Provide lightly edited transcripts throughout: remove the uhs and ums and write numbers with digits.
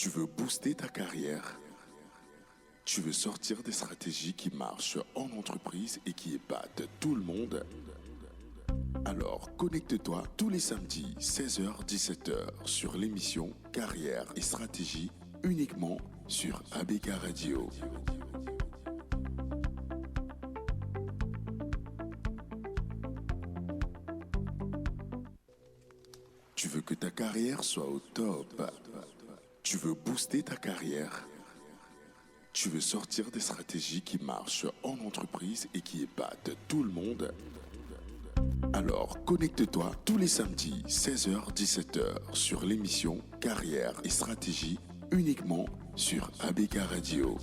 Tu veux booster ta carrière? Tu veux sortir des stratégies qui marchent en entreprise et qui épatent tout le monde? Alors connecte-toi tous les samedis 16h-17h sur l'émission Carrière et Stratégie uniquement sur ABK Radio. Tu veux que ta carrière soit au top? Tu veux booster ta carrière? Tu veux sortir des stratégies qui marchent en entreprise et qui épatent tout le monde? Alors connecte-toi tous les samedis 16h-17h sur l'émission Carrière et Stratégie uniquement sur ABK Radio.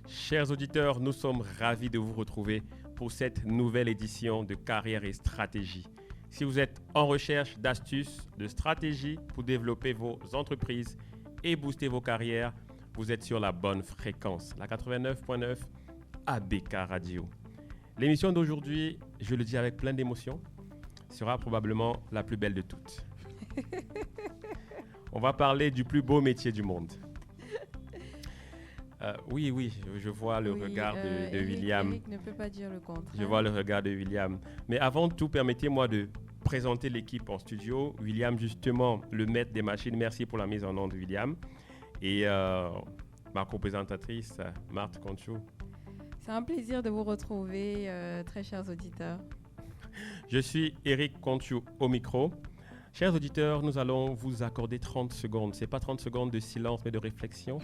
Chers auditeurs, nous sommes ravis de vous retrouver pour cette nouvelle édition de Carrière et Stratégie. Si vous êtes en recherche d'astuces, de stratégies pour développer vos entreprises et booster vos carrières, vous êtes sur la bonne fréquence, la 89.9 ABK Radio. L'émission d'aujourd'hui, je le dis avec plein d'émotion, sera probablement la plus belle de toutes. On va parler du plus beau métier du monde. Oui, je vois le regard de William. Eric ne peut pas dire le contraire. Je vois le regard de William. Mais avant tout, permettez-moi de présenter l'équipe en studio. William, justement, le maître des machines. Merci pour la mise en onde, William. Et ma co-présentatrice, Marthe Conchou. C'est un plaisir de vous retrouver, très chers auditeurs. Je suis Eric Conchou au micro. Chers auditeurs, nous allons vous accorder 30 secondes. Ce n'est pas 30 secondes de silence, mais de réflexion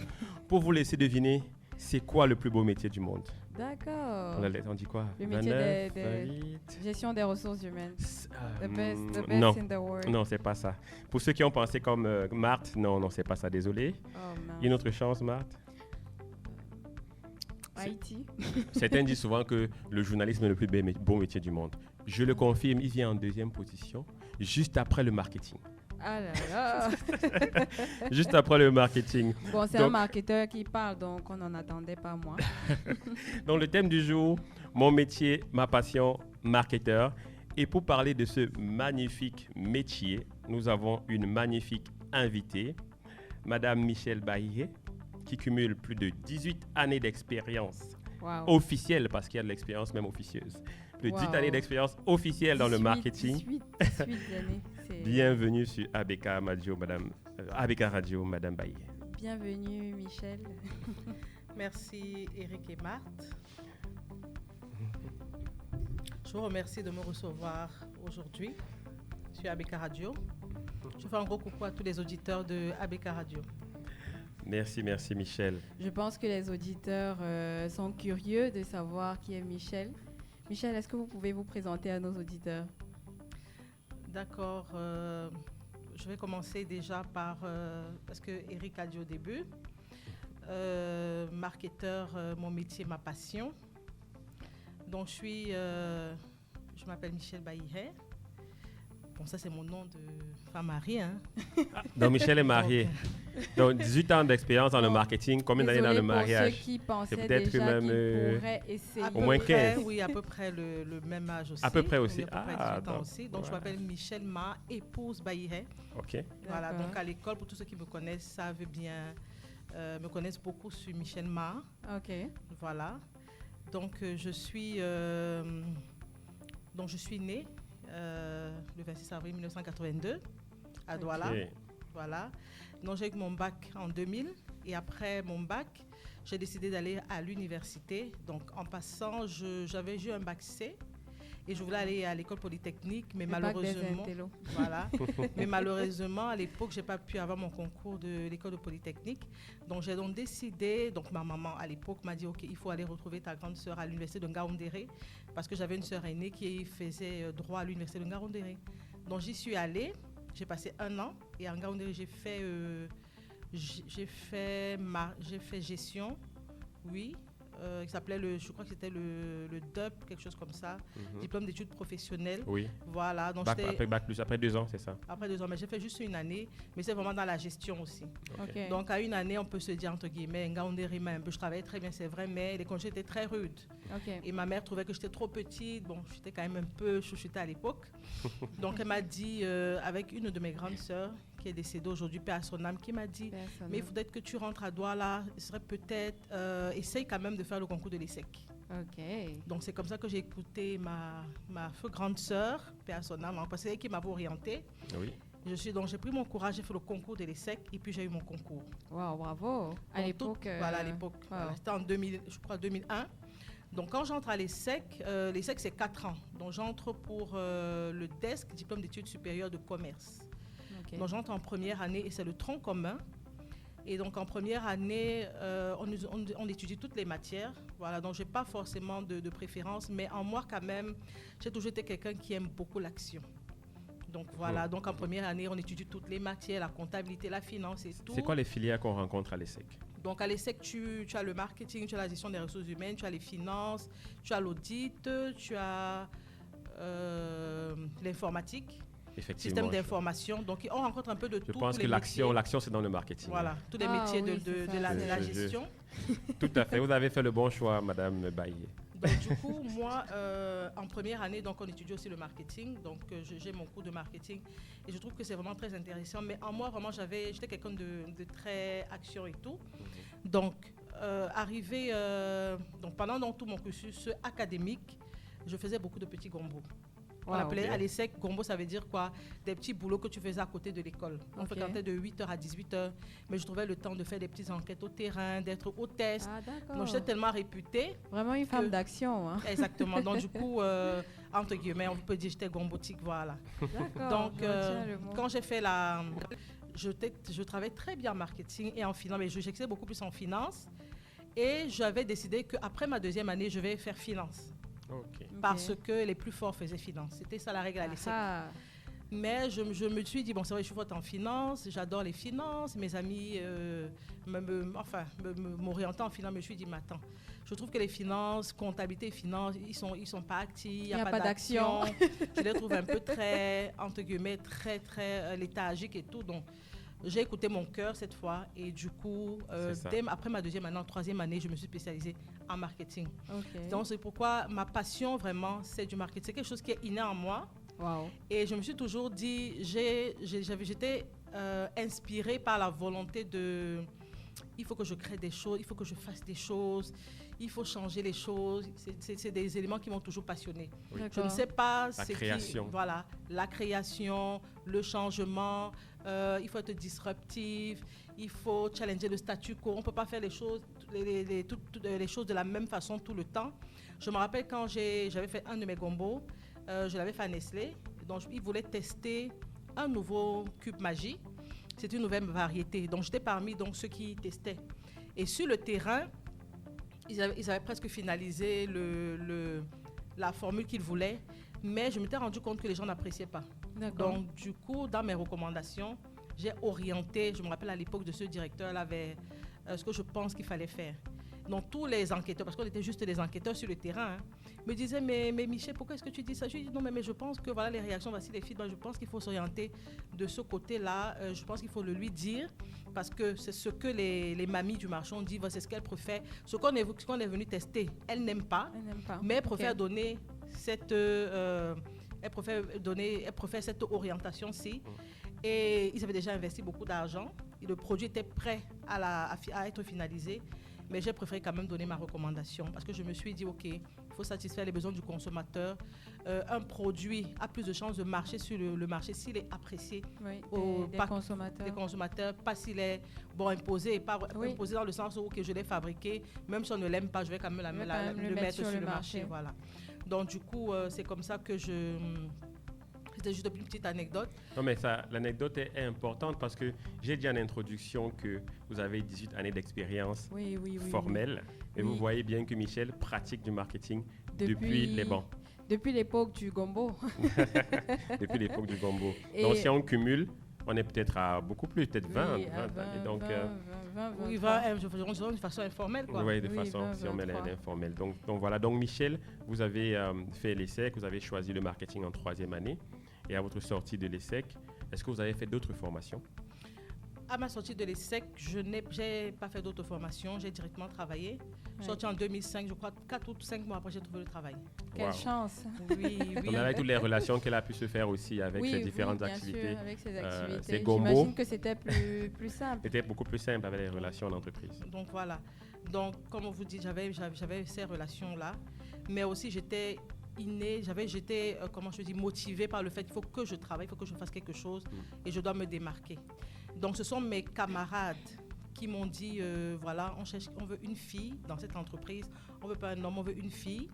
pour vous laisser deviner c'est quoi le plus beau métier du monde. D'accord. On dit quoi? Le métier 29, de 28. gestion des ressources humaines. The best non. in the world. Non, c'est pas ça. Pour ceux qui ont pensé comme Marthe, non, c'est pas ça, désolé. Oh, mince. Une autre chance, Marthe? IT. Certains disent souvent que le journalisme est le plus beau métier du monde. Je le confirme, il vient en deuxième position, juste après le marketing. Ah là là. Juste après le marketing. Bon, c'est Donc- un marketeur qui parle, donc on n'en attendait pas moins. Donc le thème du jour, mon métier, ma passion, marketeur. Et pour parler de ce magnifique métier, nous avons une magnifique invitée, Madame Michèle Baillet, qui cumule plus de 18 années d'expérience Wow. officielle, parce qu'il y a de l'expérience même officieuse. Plus de 18 Wow. années d'expérience officielle dans le 18 marketing. 18 années. c'est- Bienvenue sur ABK Radio, ABK Radio, Madame Baillet. Bienvenue, Michel. Merci Eric et Marthe. Je vous remercie de me recevoir aujourd'hui sur ABK Radio. Je fais un gros coucou à tous les auditeurs de ABK Radio. Merci Michel. Je pense que les auditeurs sont curieux de savoir qui est Michel. Michel, est-ce que vous pouvez vous présenter à nos auditeurs? D'accord, je vais commencer déjà par, parce que Eric a dit au début, marketeur, mon métier, ma passion. Donc je m'appelle Michèle Baillet. Bon, ça c'est mon nom de femme mariée, hein. Donc Michel est marié. Donc 18 ans d'expérience dans le Bon, marketing, combien d'années dans le Désolée pour mariage? ceux qui pensaient C'est peut-être déjà même, qu'ils pourraient essayer. À peu Au moins près, 15. Oui, à peu près le même âge aussi. À peu près aussi. Oui, à peu près Ah, 18 ans donc, aussi. Donc, je ouais. m'appelle Michèle, ma épouse Baillet. Ok. Voilà, D'accord. donc à l'école, pour tous ceux qui me connaissent, savent bien, me connaissent beaucoup sur Michèle Ma. Ok. Voilà. Donc, je suis née le 26 avril 1982 à Douala. Ok. Voilà. Donc, j'ai eu mon bac en 2000. Et après mon bac, j'ai décidé d'aller à l'université. Donc, en passant, j'avais eu un bac C. Et je voulais aller à l'école polytechnique, mais Le bac des malheureusement, intellos. voilà. Mais malheureusement, à l'époque, j'ai pas pu avoir mon concours de l'école de polytechnique. Donc, j'ai donc décidé. Donc, ma maman à l'époque m'a dit, ok, il faut aller retrouver ta grande sœur à l'université de Ngaoundéré, parce que j'avais une sœur aînée qui faisait droit à l'université de Ngaoundéré. Donc, j'y suis allée. J'ai passé 1 an et à Ngaoundéré, j'ai fait gestion, oui, qui s'appelait, je crois que c'était le DUP, quelque chose comme ça, diplôme d'études professionnelles. Oui. Voilà. Donc après 2 ans, c'est ça? Après 2 ans, mais j'ai fait juste une année, mais c'est vraiment dans la gestion aussi. Ok. Donc, à une année, on peut se dire, entre guillemets, je travaillais très bien, c'est vrai, mais les congés étaient très rudes. Ok. Et ma mère trouvait que j'étais trop petite. Bon, j'étais quand même un peu chouchoutée à l'époque. Donc, elle m'a dit, avec une de mes grandes sœurs, qui est décédée aujourd'hui, paix à son âme, qui m'a dit, mais il faudrait que tu rentres à Douala, ce serait peut-être, essaye quand même de faire le concours de l'ESSEC. Ok. Donc, c'est comme ça que j'ai écouté ma grande sœur, paix à son âme, parce que c'est elle qui m'avait orientée. Oui. Donc, j'ai pris mon courage, j'ai fait le concours de l'ESSEC et puis j'ai eu mon concours. Wow, bravo. À l'époque. Voilà, à l'époque. Wow. Voilà, c'était en 2000, je crois 2001. Donc, quand j'entre à l'ESSEC, c'est 4 ans. Donc, j'entre pour le DESC, diplôme d'études supérieures de commerce. Ok. Donc, j'entre en première année et c'est le tronc commun. Et donc, en première année, on étudie toutes les matières. Voilà, donc je n'ai pas forcément de préférence, mais en moi, quand même, j'ai toujours été quelqu'un qui aime beaucoup l'action. Donc, voilà. Donc, en première année, on étudie toutes les matières, la comptabilité, la finance et tout. C'est quoi les filières qu'on rencontre à l'ESSEC? Donc, à l'ESSEC, tu as le marketing, tu as la gestion des ressources humaines, tu as les finances, tu as l'audit, tu as l'informatique, système d'information. Donc, on rencontre un peu de tout. Je pense que l'action, c'est dans le marketing. Voilà, tous les métiers de la gestion. Tout à fait. Vous avez fait le bon choix, Madame Bailly. Donc, du coup, moi, en première année, donc, on étudie aussi le marketing. Donc, j'ai mon cours de marketing. Et je trouve que c'est vraiment très intéressant. Mais en moi, vraiment, j'étais quelqu'un de très action et tout. Donc, donc pendant tout mon cursus académique, je faisais beaucoup de petits gombos. On appelait à l'ESSEC, gombo, ça veut dire quoi? Des petits boulots que tu faisais à côté de l'école. On fréquentait de 8h à 18h, mais je trouvais le temps de faire des petites enquêtes au terrain, d'être hôtesse. Ah, d'accord. Donc, j'étais tellement réputée. Vraiment une femme d'action. Hein. Exactement. Donc, du coup, entre guillemets, on peut dire que j'étais gombotique, voilà. D'accord. Donc, quand j'ai fait je travaillais très bien en marketing et en finance, mais j'excellais beaucoup plus en finance. Et j'avais décidé qu'après ma deuxième année, je vais faire finance. Okay. Parce que les plus forts faisaient finance. C'était ça la règle à l'ESSEC. Mais je me suis dit, bon, c'est vrai, je suis forte en finance, j'adore les finances. Mes amis m'orientaient en finance, mais je me suis dit, mais attends, je trouve que les finances, comptabilité et finances, ils sont pas actifs, il n'y a pas d'action. Je les trouve un peu très, entre guillemets, très léthargiques et tout. Donc, j'ai écouté mon cœur cette fois et du coup, après ma deuxième année, en troisième année, je me suis spécialisée en marketing. Donc, c'est pourquoi ma passion vraiment, c'est du marketing. C'est quelque chose qui est inné en moi. Wow. Et je me suis toujours dit, j'étais inspirée par la volonté il faut que je crée des choses, il faut que je fasse des choses, il faut changer les choses. C'est des éléments qui m'ont toujours passionnée. Oui. Je ne sais pas... La création. Voilà, la création, le changement, il faut être disruptif, il faut challenger le statu quo. On ne peut pas faire les choses, les choses de la même façon tout le temps. Je me rappelle quand j'avais fait un de mes gombos, je l'avais fait à Nestlé, donc ils voulaient tester un nouveau cube magie. C'est une nouvelle variété. Donc, j'étais parmi ceux qui testaient. Et sur le terrain, ils avaient presque finalisé la formule qu'ils voulaient, mais je m'étais rendu compte que les gens n'appréciaient pas. Donc, du coup, dans mes recommandations, j'ai orienté, je me rappelle à l'époque de ce directeur-là, vers ce que je pense qu'il fallait faire. Donc, tous les enquêteurs, parce qu'on était juste des enquêteurs sur le terrain, me disaient, mais Michel, pourquoi est-ce que tu dis ça? Je lui dis, non, mais je pense que voilà les réactions, voici les feedbacks, je pense qu'il faut s'orienter de ce côté-là, je pense qu'il faut le lui dire, parce que c'est ce que les mamies du marché ont dit, c'est ce qu'elle préfère, ce qu'on est venu tester, elle n'aime pas, mais elle préfère donner cette... elle préfère cette orientation-ci. Et ils avaient déjà investi beaucoup d'argent. Le produit était prêt à être finalisé. Mais j'ai préféré quand même donner ma recommandation parce que je me suis dit, OK, il faut satisfaire les besoins du consommateur. Un produit a plus de chances de marcher sur le marché s'il est apprécié des consommateurs, pas s'il est imposé, pas imposé dans le sens où je l'ai fabriqué. Même si on ne l'aime pas, je vais quand même le mettre sur le marché. Voilà. Donc, du coup, c'est comme ça que C'était juste une petite anecdote. Non, mais l'anecdote est importante parce que j'ai dit en introduction que vous avez 18 années d'expérience formelle. Et vous voyez bien que Michel pratique du marketing depuis les bancs. Depuis l'époque du gombo. Depuis l'époque du gombo. Donc, si on cumule, On est peut-être à beaucoup plus, peut-être 20, Oui, à 20 années. Donc, 20, Oui, 23. je faisais de façon informelle, quoi. oui, de Oui, façon 20, si on met 23. l'informel. Donc voilà. Donc Michel, vous avez fait l'ESSEC, vous avez choisi le marketing en 3e année. Et à votre sortie de l'ESSEC, est-ce que vous avez fait d'autres formations? À ma sortie de l'ESSEC, je n'ai pas fait d'autres formations, j'ai directement travaillé. Ouais. Sorti en 2005, je crois 4 ou 5 mois après, j'ai trouvé le travail. Quelle Wow. chance. Oui, On oui. a là toutes les relations qu'elle a pu se faire aussi avec Oui, ses oui, différentes bien activités. sûr, avec ses C'est activités. Gombo. J'imagine que c'était plus simple. C'était beaucoup plus simple avec les relations en entreprise. Donc voilà. Donc, comme on vous dit, j'avais ces relations-là. Mais aussi, j'étais motivée par le fait qu'il faut que je travaille, il faut que je fasse quelque chose et je dois me démarquer. Donc, ce sont mes camarades qui m'ont dit, voilà, on veut une fille dans cette entreprise, on ne veut pas un homme, on veut une fille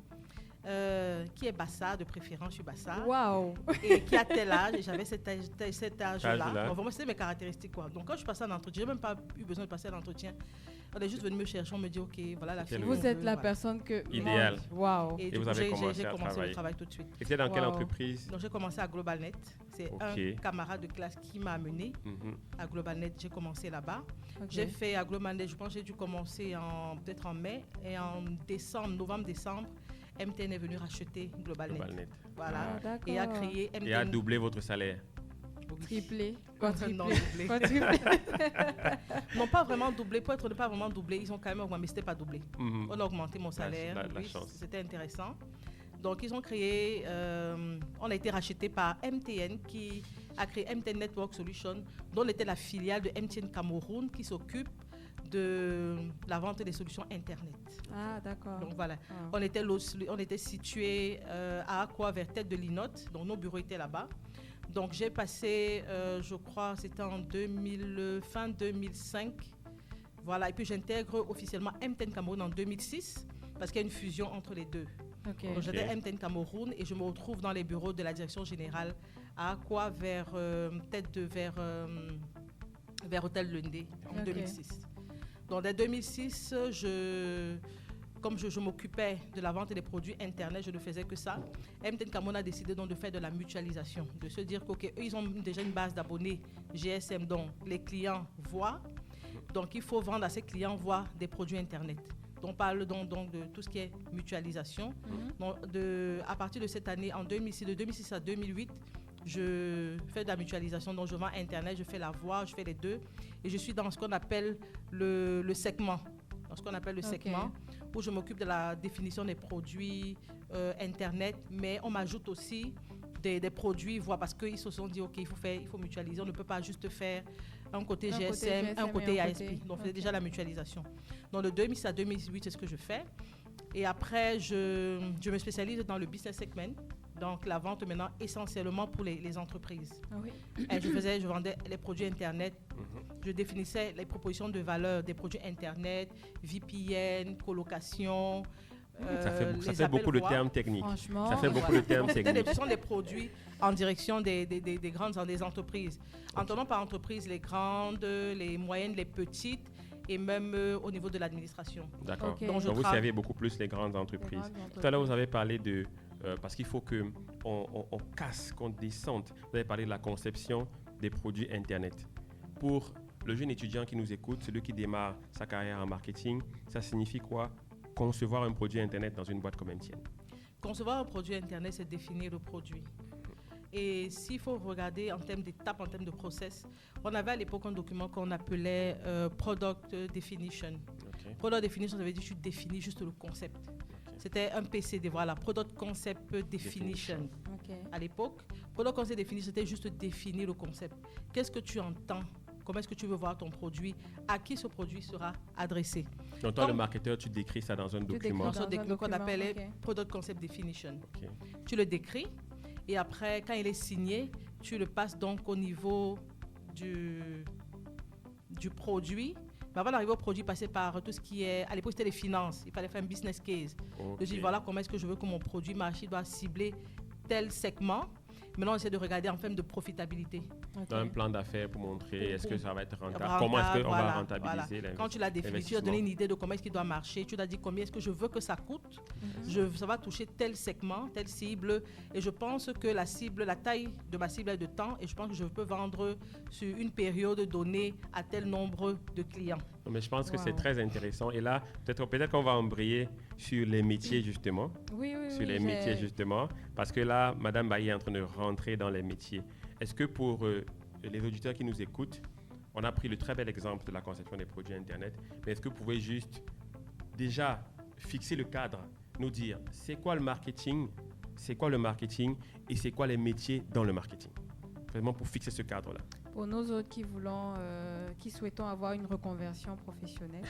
qui est Bassa, de préférence, je suis Bassa, Waouh. et qui a tel âge, et j'avais cet âge-là. Âge-là. Donc, vraiment, c'était mes caractéristiques, quoi. Donc, quand je suis passée à l'entretien, je n'ai même pas eu besoin de passer à l'entretien. On est juste venu me chercher, on me dit, OK, voilà la fille. Vous qu'on Vous êtes veut, la voilà. personne que... Idéal. Waouh. Et Et du vous coup, avez j'ai commencé à commencé travailler. le travail tout de suite. Et c'était dans quelle Wow. entreprise? Donc, j'ai commencé à GlobalNet. C'est Ok. un camarade de classe qui m'a amené Mhm. à GlobalNet. J'ai commencé là-bas. Ok. J'ai fait à GlobalNet, je pense que j'ai dû commencer peut-être en mai. Et en novembre-décembre, MTN est venu racheter GlobalNet. GlobalNet. Voilà. Ah, d'accord. Et a créé MTN. Et a doublé votre salaire. Oui. Triplé. Non, Quadruplé. doublé. Quadruplé. Non, pas vraiment doublé. Pour être pas vraiment doublé, ils ont quand même augmenté, mais ce n'était pas doublé. Mhm. On a augmenté mon salaire. la Oui, chance. c'était intéressant. Donc, ils ont créé, on a été racheté par MTN qui a créé MTN Network Solutions, dont on était la filiale de MTN Cameroun qui s'occupe de la vente des solutions Internet. Ah, d'accord. Donc voilà, Ah. on était situé à Aqua vers Tête de Linotte, donc nos bureaux étaient là-bas. Donc j'ai passé, je crois, c'était en fin 2005. Voilà, et puis j'intègre officiellement MTN Cameroun en 2006 parce qu'il y a une fusion entre les deux. Ok. Donc, j'étais MTN Cameroun et je me retrouve dans les bureaux de la direction générale à Aqua vers Hôtel Lundé en Ok. 2006. Donc dès 2006, comme je m'occupais de la vente des produits Internet, je ne faisais que ça. MTN Cameroun a décidé donc de faire de la mutualisation, de se dire qu'eux, ils ont déjà une base d'abonnés GSM dont les clients voient. Donc il faut vendre à ces clients voient des produits Internet. On parle donc de tout ce qui est mutualisation. Donc, à partir de cette année, de 2006 à 2008, je fais de la mutualisation. Donc, je vends Internet, je fais la voix, je fais les deux. Et je suis dans ce qu'on appelle le segment. Dans ce qu'on appelle le segment, où je m'occupe de la définition des produits Internet. Mais on m'ajoute aussi des produits voix parce qu'ils se sont dit, OK, il faut mutualiser. On ne peut pas juste faire un côté GSM, un côté ISP. Donc, on fait déjà la mutualisation. Donc, de 2006 à 2008, c'est ce que je fais. Et après, je me spécialise dans le business segment. Donc, la vente maintenant essentiellement pour les entreprises. Ah oui. Et je vendais les produits Internet. Je définissais les propositions de valeur des produits Internet, VPN, colocation. Ça fait beaucoup de termes techniques. Franchement. Ça fait beaucoup de termes techniques. Ce sont des produits en direction des entreprises. Entendons par entreprise les grandes, les moyennes, les petites et même au niveau de l'administration. D'accord. Ok. Donc, vous servez beaucoup plus les grandes entreprises. Tout à l'heure, vous avez parlé de... parce qu'il faut qu'on casse, qu'on descende. Vous avez parlé de la conception des produits Internet. Pour le jeune étudiant qui nous écoute, celui qui démarre sa carrière en marketing, ça signifie quoi? Concevoir un produit Internet dans une boîte comme MTN. Concevoir un produit Internet, c'est définir le produit. Et s'il faut regarder en termes d'étapes, en termes de process, on avait à l'époque un document qu'on appelait Product Definition. Okay. Product Definition, ça veut dire que tu définis juste le concept. Okay. C'était un PCD, voilà, Product Concept Definition. Okay. À l'époque, Product Concept Definition, c'était juste définir le concept. Qu'est-ce que tu entends? Comment est-ce que tu veux voir ton produit? À qui ce produit sera adressé? Donc, toi, le marketeur, tu décris ça dans un document. Dans un document qu'on appelait okay. Product Concept Definition. Okay. Tu le décris et après, quand il est signé, tu le passes donc au niveau du produit. Mais avant d'arriver au produit, passer par tout ce qui est... À l'époque, c'était les finances. Il fallait faire un business case. Okay. Je dis, voilà comment est-ce que je veux que mon produit marche. Il doit cibler tel segment. Maintenant, on essaie de regarder en termes de profitabilité. Ok. Dans un plan d'affaires pour montrer est-ce que ça va être rentable, Rentable, comment est-ce qu'on voilà, va rentabiliser Quand tu l'as défini, tu as donné une idée de comment est-ce qu'il doit marcher, tu as dit combien est-ce que je veux que ça coûte, ça va toucher tel segment, telle cible, et je pense que la taille de ma cible est de temps, et je pense que je peux vendre sur une période donnée à tel nombre de clients. Non, mais je pense que c'est Wow. très intéressant. Et là, peut-être qu'on va embrayer sur les métiers, justement. Oui, Sur les métiers, justement. Parce que là, Madame Bailly est en train de rentrer dans les métiers. Est-ce que pour les auditeurs qui nous écoutent, on a pris le très bel exemple de la conception des produits Internet, mais est-ce que vous pouvez juste déjà fixer le cadre, nous dire c'est quoi le marketing et c'est quoi les métiers dans le marketing? Vraiment pour fixer ce cadre-là. Pour nous autres qui souhaitons avoir une reconversion professionnelle,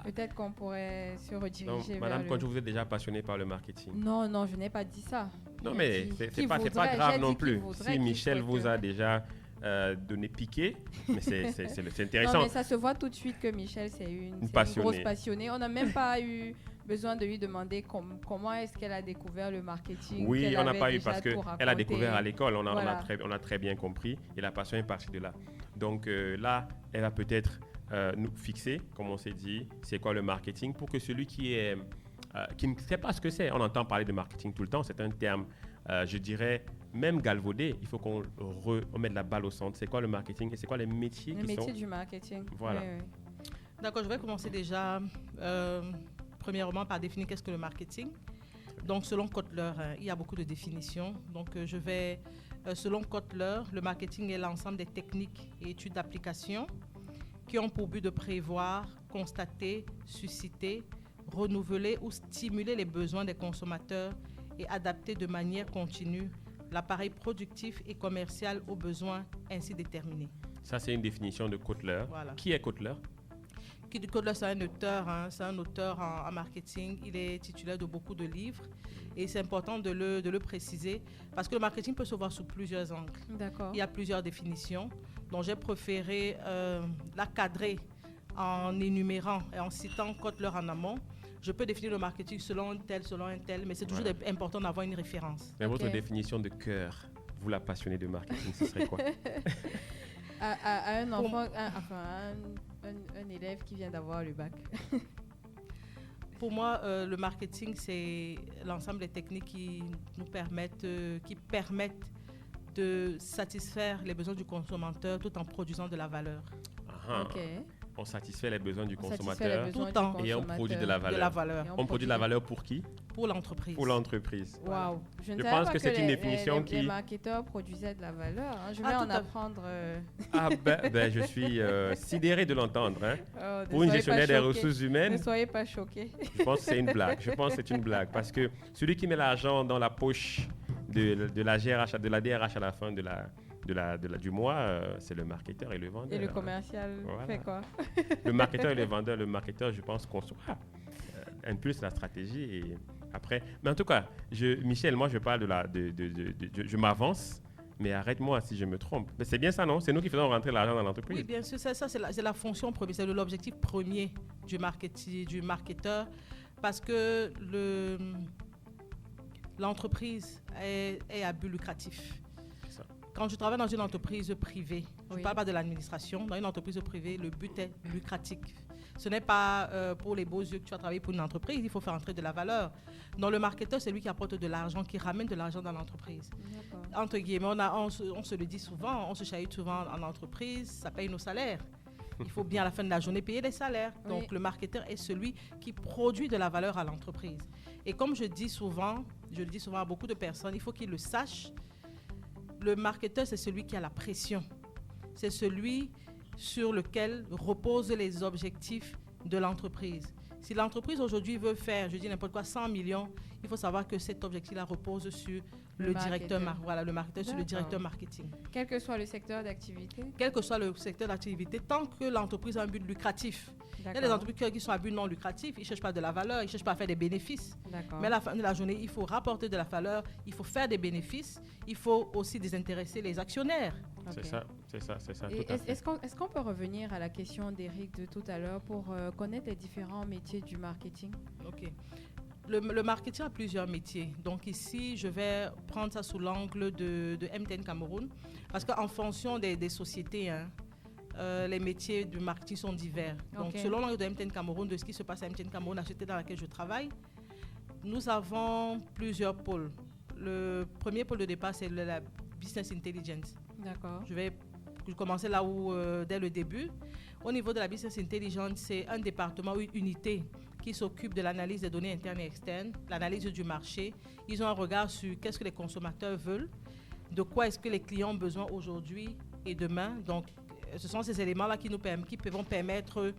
peut-être qu'on pourrait se Non, rediriger vers Madame, le... quand vous êtes déjà passionnée par le marketing. Non, je n'ai pas dit ça. Non, J'ai mais dit c'est qui pas voudrait, grave j'ai non dit qui plus. voudrait, Si qui Michel vous a souhaiterait. déjà donné piqué, mais c'est Non, intéressant. mais ça se voit tout de suite que Michel, c'est une passionnée. grosse passionnée. On n'a même pas eu besoin de lui demander comment est-ce qu'elle a découvert le marketing. Oui, qu'elle on n'a avait pas eu déjà parce tout qu'elle a raconté. découvert à l'école. On Voilà. a très bien compris et la passion est partie de là. Donc là, elle va peut-être nous fixer, comme on s'est dit, c'est quoi le marketing pour que celui qui ne sait pas ce que c'est, on entend parler de marketing tout le temps, c'est un terme, je dirais, même galvaudé, il faut qu'on mette la balle au centre. C'est quoi le marketing et c'est quoi les métiers Le qui métier sont... du marketing. Voilà. Oui, oui. D'accord, je vais commencer déjà, premièrement, par définir qu'est-ce que le marketing. Donc, selon Kotler, il y a beaucoup de définitions. Donc, selon Kotler, le marketing est l'ensemble des techniques et études d'application qui ont pour but de prévoir, constater, susciter, renouveler ou stimuler les besoins des consommateurs et adapter de manière continue l'appareil productif et commercial aux besoins ainsi déterminés. Ça, c'est une définition de Kotler. Voilà. Qui est Kotler? Kotler, c'est un auteur en marketing. Il est titulaire de beaucoup de livres et c'est important de le préciser parce que le marketing peut se voir sous plusieurs angles. D'accord. Il y a plusieurs définitions, dont j'ai préféré la cadrer en énumérant et en citant Kotler en amont. Je peux définir le marketing selon un tel, mais c'est toujours Voilà. important d'avoir une référence. Mais votre Ok. définition de cœur, vous la passionnée de marketing, ce serait quoi? À un enfant, un élève qui vient d'avoir le bac. Pour moi, le marketing, c'est l'ensemble des techniques qui permettent de satisfaire les besoins du consommateur tout en produisant de la valeur. Ah, Ok. on satisfait les besoins du On satisfait les consommateur besoins tout en du et on produit de la consommateur. De la valeur Et On produit de la valeur pour qui? pour l'entreprise. Pour l'entreprise. Waouh. Je ne Je savais pense pas que c'est une les- définition les qui- marketeurs produisaient de la valeur. Hein. Je Ah, vais tout en à- apprendre. Ah ben, je suis sidéré de l'entendre. Hein. Oh, ne Pour une soyez gestionnaire pas des choqués. ressources Ne humaines, soyez pas choqués. je pense que c'est une blague. Je pense que c'est une blague. Parce que celui qui met l'argent dans la poche de la GRH, de la DRH à la fin du mois, c'est le marketeur et le vendeur. Et le hein. commercial Voilà. fait quoi? Le marketeur et le vendeur, le marketeur, je pense, impulse la stratégie et après. Mais en tout cas, Michel, moi, je parle je m'avance, mais arrête-moi si je me trompe. Mais c'est bien ça, non? C'est nous qui faisons rentrer l'argent dans l'entreprise. Oui, bien sûr, ça c'est la fonction première, c'est l'objectif premier du marketeur, parce que l'entreprise est à but lucratif. Ça. Quand je travaille dans une entreprise privée, je ne Oui. parle pas de l'administration, dans une entreprise privée, le but est lucratif. Ce n'est pas pour les beaux yeux que tu vas travailler pour une entreprise, il faut faire entrer de la valeur. Donc le marketeur, c'est lui qui apporte de l'argent, qui ramène de l'argent dans l'entreprise. D'accord. Entre guillemets, on se le dit souvent, on se chahute souvent en entreprise, ça paye nos salaires. Il faut bien à la fin de la journée payer les salaires. Oui. Donc le marketeur est celui qui produit de la valeur à l'entreprise. Et comme je le dis souvent à beaucoup de personnes, il faut qu'ils le sachent, le marketeur c'est celui qui a la pression. C'est celui sur lequel reposent les objectifs de l'entreprise. Si l'entreprise aujourd'hui veut faire, je dis n'importe quoi, 100 millions, il faut savoir que cet objectif-là repose sur Le le directeur, marketeur. le marketeur, sur le D'accord. directeur marketing. Quel que soit le secteur d'activité. Quel que soit le secteur d'activité, tant que l'entreprise a un but lucratif. Il y a des D'accord. entreprises qui sont à but non lucratif, ils ne cherchent pas de la valeur, ils ne cherchent pas à faire des bénéfices. D'accord. Mais à la fin de la journée, il faut rapporter de la valeur, il faut faire des bénéfices, il faut aussi désintéresser les actionnaires. Ok. C'est ça, Et tout à fait. Est-ce qu'on peut revenir à la question d'Éric de tout à l'heure pour connaître les différents métiers du marketing? Ok. Le marketing a plusieurs métiers. Donc ici, je vais prendre ça sous l'angle de MTN Cameroun. Parce qu'en fonction des sociétés, les métiers du marketing sont divers. Donc selon l'angle de MTN Cameroun, de ce qui se passe à MTN Cameroun, la société dans laquelle je travaille, nous avons plusieurs pôles. Le premier pôle de départ, c'est la Business Intelligence. D'accord. Je vais commencer là où, dès le début. Au niveau de la Business Intelligence, c'est un département ou une unité qui s'occupe de l'analyse des données internes et externes, l'analyse du marché. Ils ont un regard sur qu'est-ce que les consommateurs veulent, de quoi est-ce que les clients ont besoin aujourd'hui et demain. Donc, ce sont ces éléments-là qui vont permettre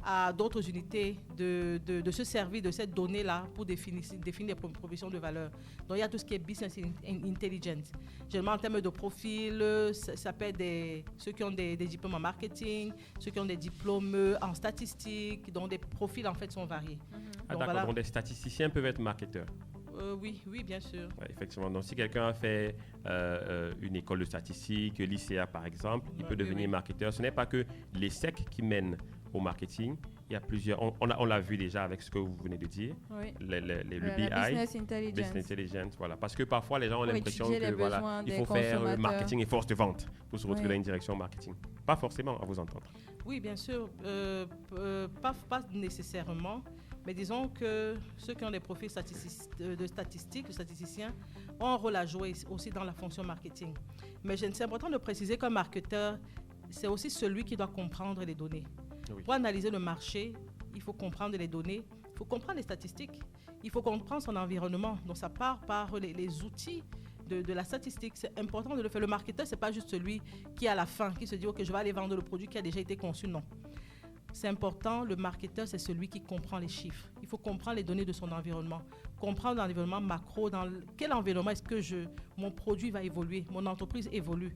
à d'autres unités de se servir de cette donnée-là pour définir des propositions de valeur. Donc, il y a tout ce qui est business intelligence. Généralement, en termes de profil, ça peut être ceux qui ont des diplômes en marketing, ceux qui ont des diplômes en statistiques, dont des profils, en fait, sont variés. Donc, d'accord, donc des statisticiens peuvent être marketeurs. Oui, bien sûr. Ouais, effectivement. Donc, si quelqu'un a fait une école de statistique, l'ICA par exemple, il peut devenir marketeur. Ce n'est pas que les SEC qui mènent au marketing. Il y a plusieurs. On l'a vu déjà avec ce que vous venez de dire. Oui. Le BI, Business Intelligence. Voilà. Parce que parfois, les gens ont l'impression que voilà, il faut faire marketing et force de vente pour se retrouver dans une direction marketing. Pas forcément, à vous entendre. Oui, bien sûr. Pas nécessairement. Mais disons que ceux qui ont des profils de statisticiens, ont un rôle à jouer aussi dans la fonction marketing. Mais c'est important de préciser qu'un marketeur, c'est aussi celui qui doit comprendre les données. Oui. Pour analyser le marché, il faut comprendre les données, il faut comprendre les statistiques, il faut comprendre son environnement. Donc ça part par les outils de la statistique. C'est important de le faire. Le marketeur, ce n'est pas juste celui qui à la fin, qui se dit « Ok, je vais aller vendre le produit qui a déjà été conçu ». Non. C'est important, le marketeur, c'est celui qui comprend les chiffres. Il faut comprendre les données de son environnement, comprendre l'environnement macro, dans quel environnement est-ce que mon produit va évoluer, mon entreprise évolue.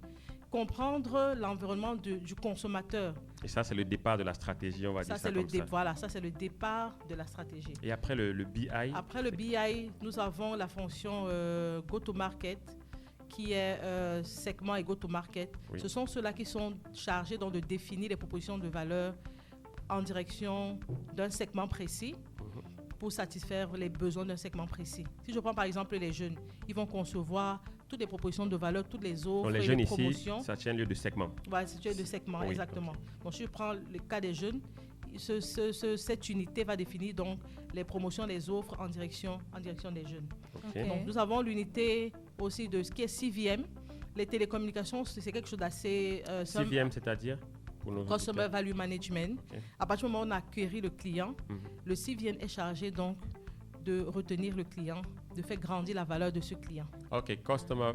Comprendre l'environnement du consommateur. Et ça, c'est le départ de la stratégie, on va dire ça comme ça. Voilà, ça, c'est le départ de la stratégie. Et après le BI? Après le BI, nous avons la fonction Go-to-Market, qui est segment et Go-to-Market. Oui. Ce sont ceux-là qui sont chargés donc, de définir les propositions de valeur en direction d'un segment précis pour satisfaire les besoins d'un segment précis. Si je prends par exemple les jeunes, ils vont concevoir toutes les propositions de valeur, toutes les offres, donc les jeunes les promotions. Ici, ça tient lieu de segment. Voilà, ça tient lieu de segment, oui, exactement. Okay. Donc si je prends le cas des jeunes, cette unité va définir donc les promotions, les offres en direction des jeunes. Okay. Donc nous avons l'unité aussi de ce qui est CVM. Les télécommunications, c'est quelque chose d'assez... CVM, c'est-à-dire Customer Value Management. Okay. À partir du moment où on acquérit le client, le CVM est chargé donc de retenir le client, de faire grandir la valeur de ce client. OK, customer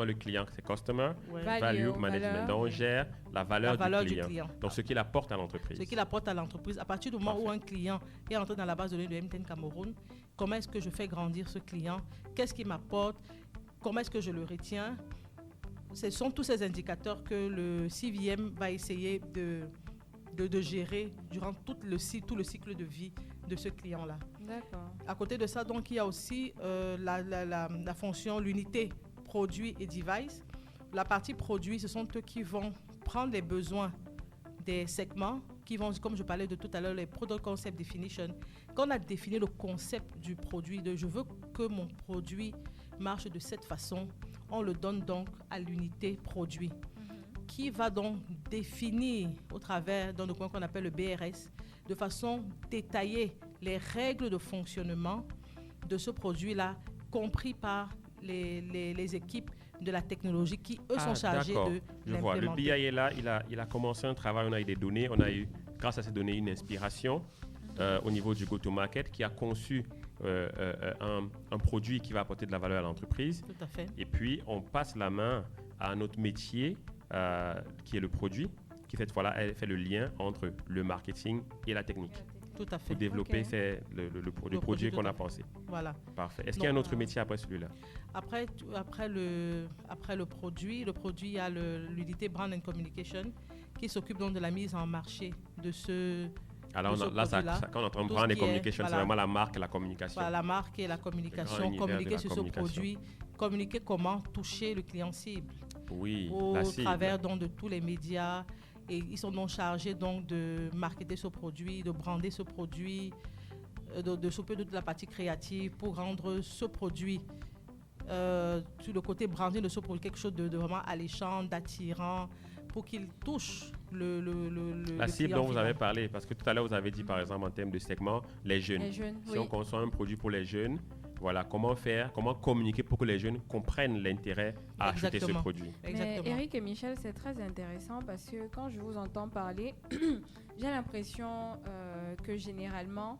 le client, c'est Customer Value Management. Donc, on gère la valeur du client. Donc, ce qu'il apporte à l'entreprise. Ce qu'il apporte à l'entreprise. À partir du moment où un client est entré dans la base de données de MTN Cameroun, comment est-ce que je fais grandir ce client? Qu'est-ce qu'il m'apporte? Comment est-ce que je le retiens? Ce sont tous ces indicateurs que le CVM va essayer de gérer durant tout le cycle de vie de ce client-là. D'accord. À côté de ça, donc, il y a aussi la fonction, l'unité produit et device. La partie produit, ce sont eux qui vont prendre les besoins des segments, qui vont, comme je parlais de tout à l'heure, les Product Concept Definition. Quand on a défini le concept du produit, je veux que mon produit marche de cette façon, on le donne donc à l'unité produit, qui va donc définir au travers d'un document qu'on appelle le BRS, de façon détaillée, les règles de fonctionnement de ce produit-là, compris par les équipes de la technologie qui, eux, sont chargés de l'implémenter. Je vois, le BI est là, il a commencé un travail, on a eu des données, on a eu, grâce à ces données, une inspiration au niveau du go-to-market qui a conçu un produit qui va apporter de la valeur à l'entreprise. Tout à fait. Et puis, on passe la main à un autre métier qui est le produit, qui fait le lien entre le marketing et la technique. Tout à fait. Pour développer le produit qu'on a pensé. Voilà. Parfait. Est-ce qu'il y a un autre métier après celui-là? Après le produit, il y a l'unité Brand and Communication qui s'occupe donc de la mise en marché de ce Alors quand on entend Brand and Communication, c'est vraiment la marque et la communication. Voilà, la marque et la communication. Communiquer sur ce produit, communiquer comment toucher le client cible. Oui, au travers donc, de tous les médias. Et ils sont donc chargés donc, de marketer ce produit, de brander ce produit, de s'occuper de toute la partie créative pour rendre ce produit, sur le côté branding de ce produit, quelque chose de vraiment alléchant, d'attirant, pour qu'il touche la cible client dont vous final. avez parlé, parce que tout à l'heure vous avez dit par exemple en termes de segment, les jeunes. Les jeunes, Si oui. on conçoit un produit pour les jeunes, voilà, comment faire, comment communiquer pour que les jeunes comprennent l'intérêt à acheter ce Exactement. produit. Mais Exactement. Eric et Michel, c'est très intéressant parce que quand je vous entends parler, j'ai l'impression que généralement,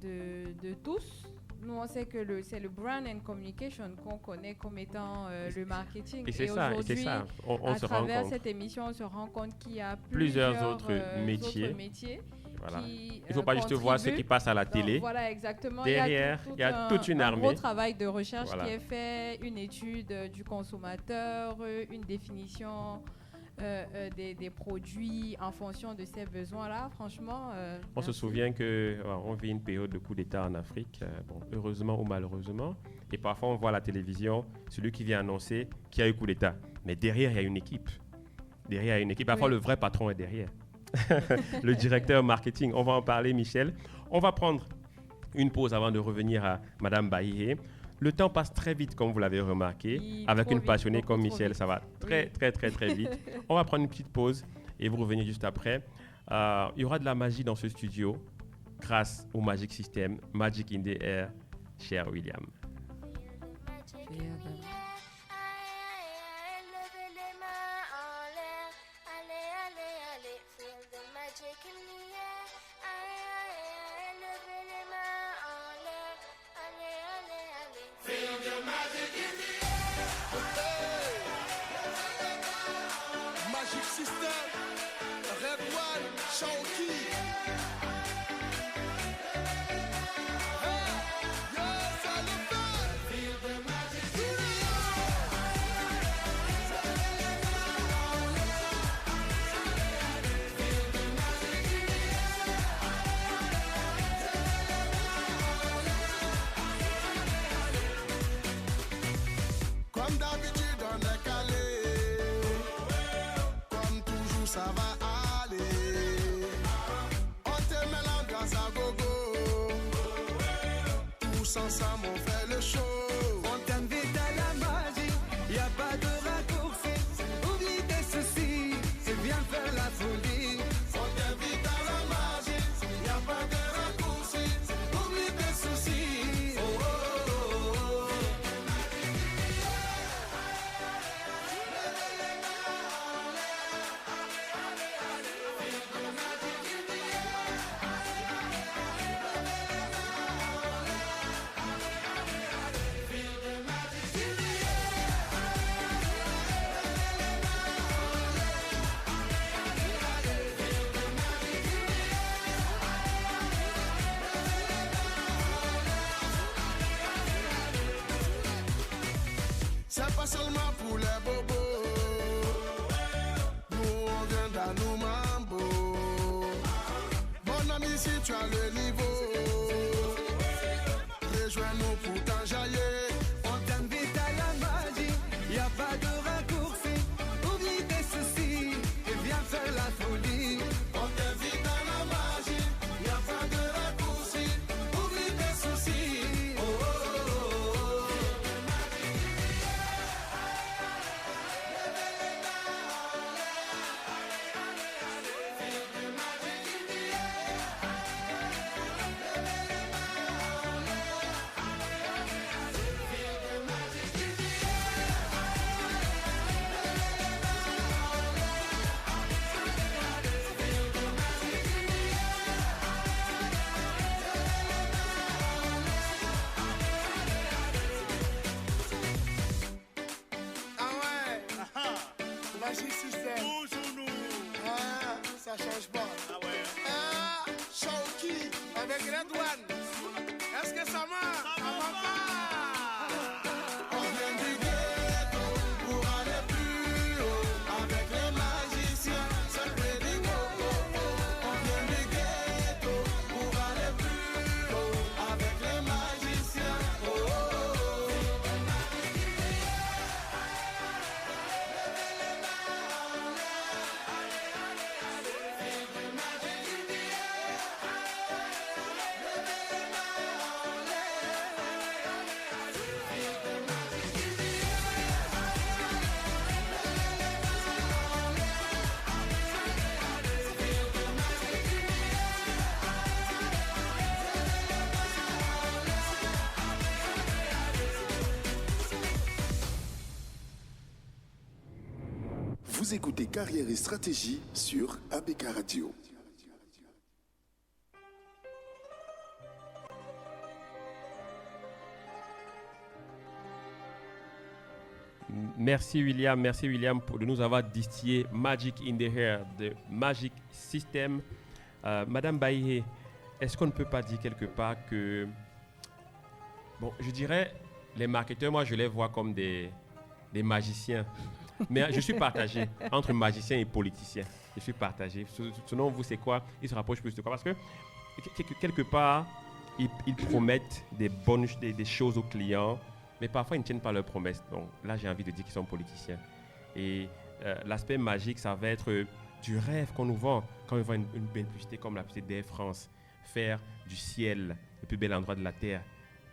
de tous, nous on sait que c'est le brand and communication qu'on connaît comme étant le marketing. Et c'est ça, aujourd'hui, on à se rend travers compte. cette émission, on se rend compte qu'il y a Plusieurs autres métiers Voilà. qui Il ne faut pas juste voir ce qui passe à la télé. Donc, voilà, exactement. Derrière, il y a toute une un armée. gros travail de recherche Voilà. qui est fait, une étude du consommateur, une définition des produits en fonction de ses besoins-là. Franchement, On se merci. souvient qu'on vit une période de coup d'État en Afrique, bon, heureusement ou malheureusement. Et parfois, on voit à la télévision celui qui vient annoncer qu'il y a eu coup d'État. Mais derrière, il y a une équipe. Derrière, il y a une équipe. Parfois, Oui. le vrai patron est derrière. Le directeur marketing. On va en parler, Michel. On va prendre une pause avant de revenir à Madame Bahihé. Le temps passe très vite, comme vous l'avez remarqué. Oui, Avec trop une vite, passionnée beaucoup comme trop Michel, vite. ça va très, Oui. très, très, très vite. On va prendre une petite pause et vous revenir juste après. Il y aura de la magie dans ce studio grâce au Magic System, Magic in the Air, cher William. Levez les mains en l'air, allez, allez, allez, feel the magic in the air. Aïe, aïe, aïe, levez les mains en l'air, allez, allez, allez. Feel the magic in the Magic System, Red One, Shawky. Comme d'habitude on est calé, comme toujours ça va aller. On te met l'ambiance à gogo, tous ensemble on fait le show. On t'invite à la magie, y a pas de raccourci. Oublie tes soucis, c'est bien faire la folie. On t'invite à la magie, y a pas de raccourci. Oublie tes soucis. Oh, oh, oh, oh. C'est pas seulement pour les bobos. Nous on vient dans nos mambo. Mon ami, si tu as le niveau, rejoins-nous pour t'enjailler. On t'invite à la magie, y a pas de raccourci. Oublie tes soucis, et viens faire la folie. On t'invite à la magie, y a pas de raccourci. Oublie tes soucis. Oh, oh, oh, oh. Ah ouais, Magic System. Toujours nous. Ah, ça change pas. Ah ouais. Ah, Shawky avec Red One. Est-ce que ça marche? Ça va pas. On vient du ghetto pour aller plus haut. Avec les magiciens, c'est Freddy Coco. On vient du ghetto pour aller plus haut. Avec les magiciens. Oh, oh, oh. Vous écoutez Carrière et Stratégie sur ABK Radio. Merci William de nous avoir distillé Magic in the Air de Magic System. Madame Baïhé, est-ce qu'on ne peut pas dire quelque part que, bon, je dirais, les marketeurs, moi je les vois comme des magiciens, mais je suis partagé entre magiciens et politiciens. Je suis partagé. Selon vous, c'est quoi? Ils se rapprochent plus de quoi? Parce que quelque part, ils promettent des choses aux clients, mais parfois ils ne tiennent pas leurs promesses. Donc là, j'ai envie de dire qu'ils sont politiciens. Et l'aspect magique, ça va être du rêve qu'on nous vend. Quand on voit une belle publicité comme la publicité d'Air France, faire du ciel le plus bel endroit de la Terre.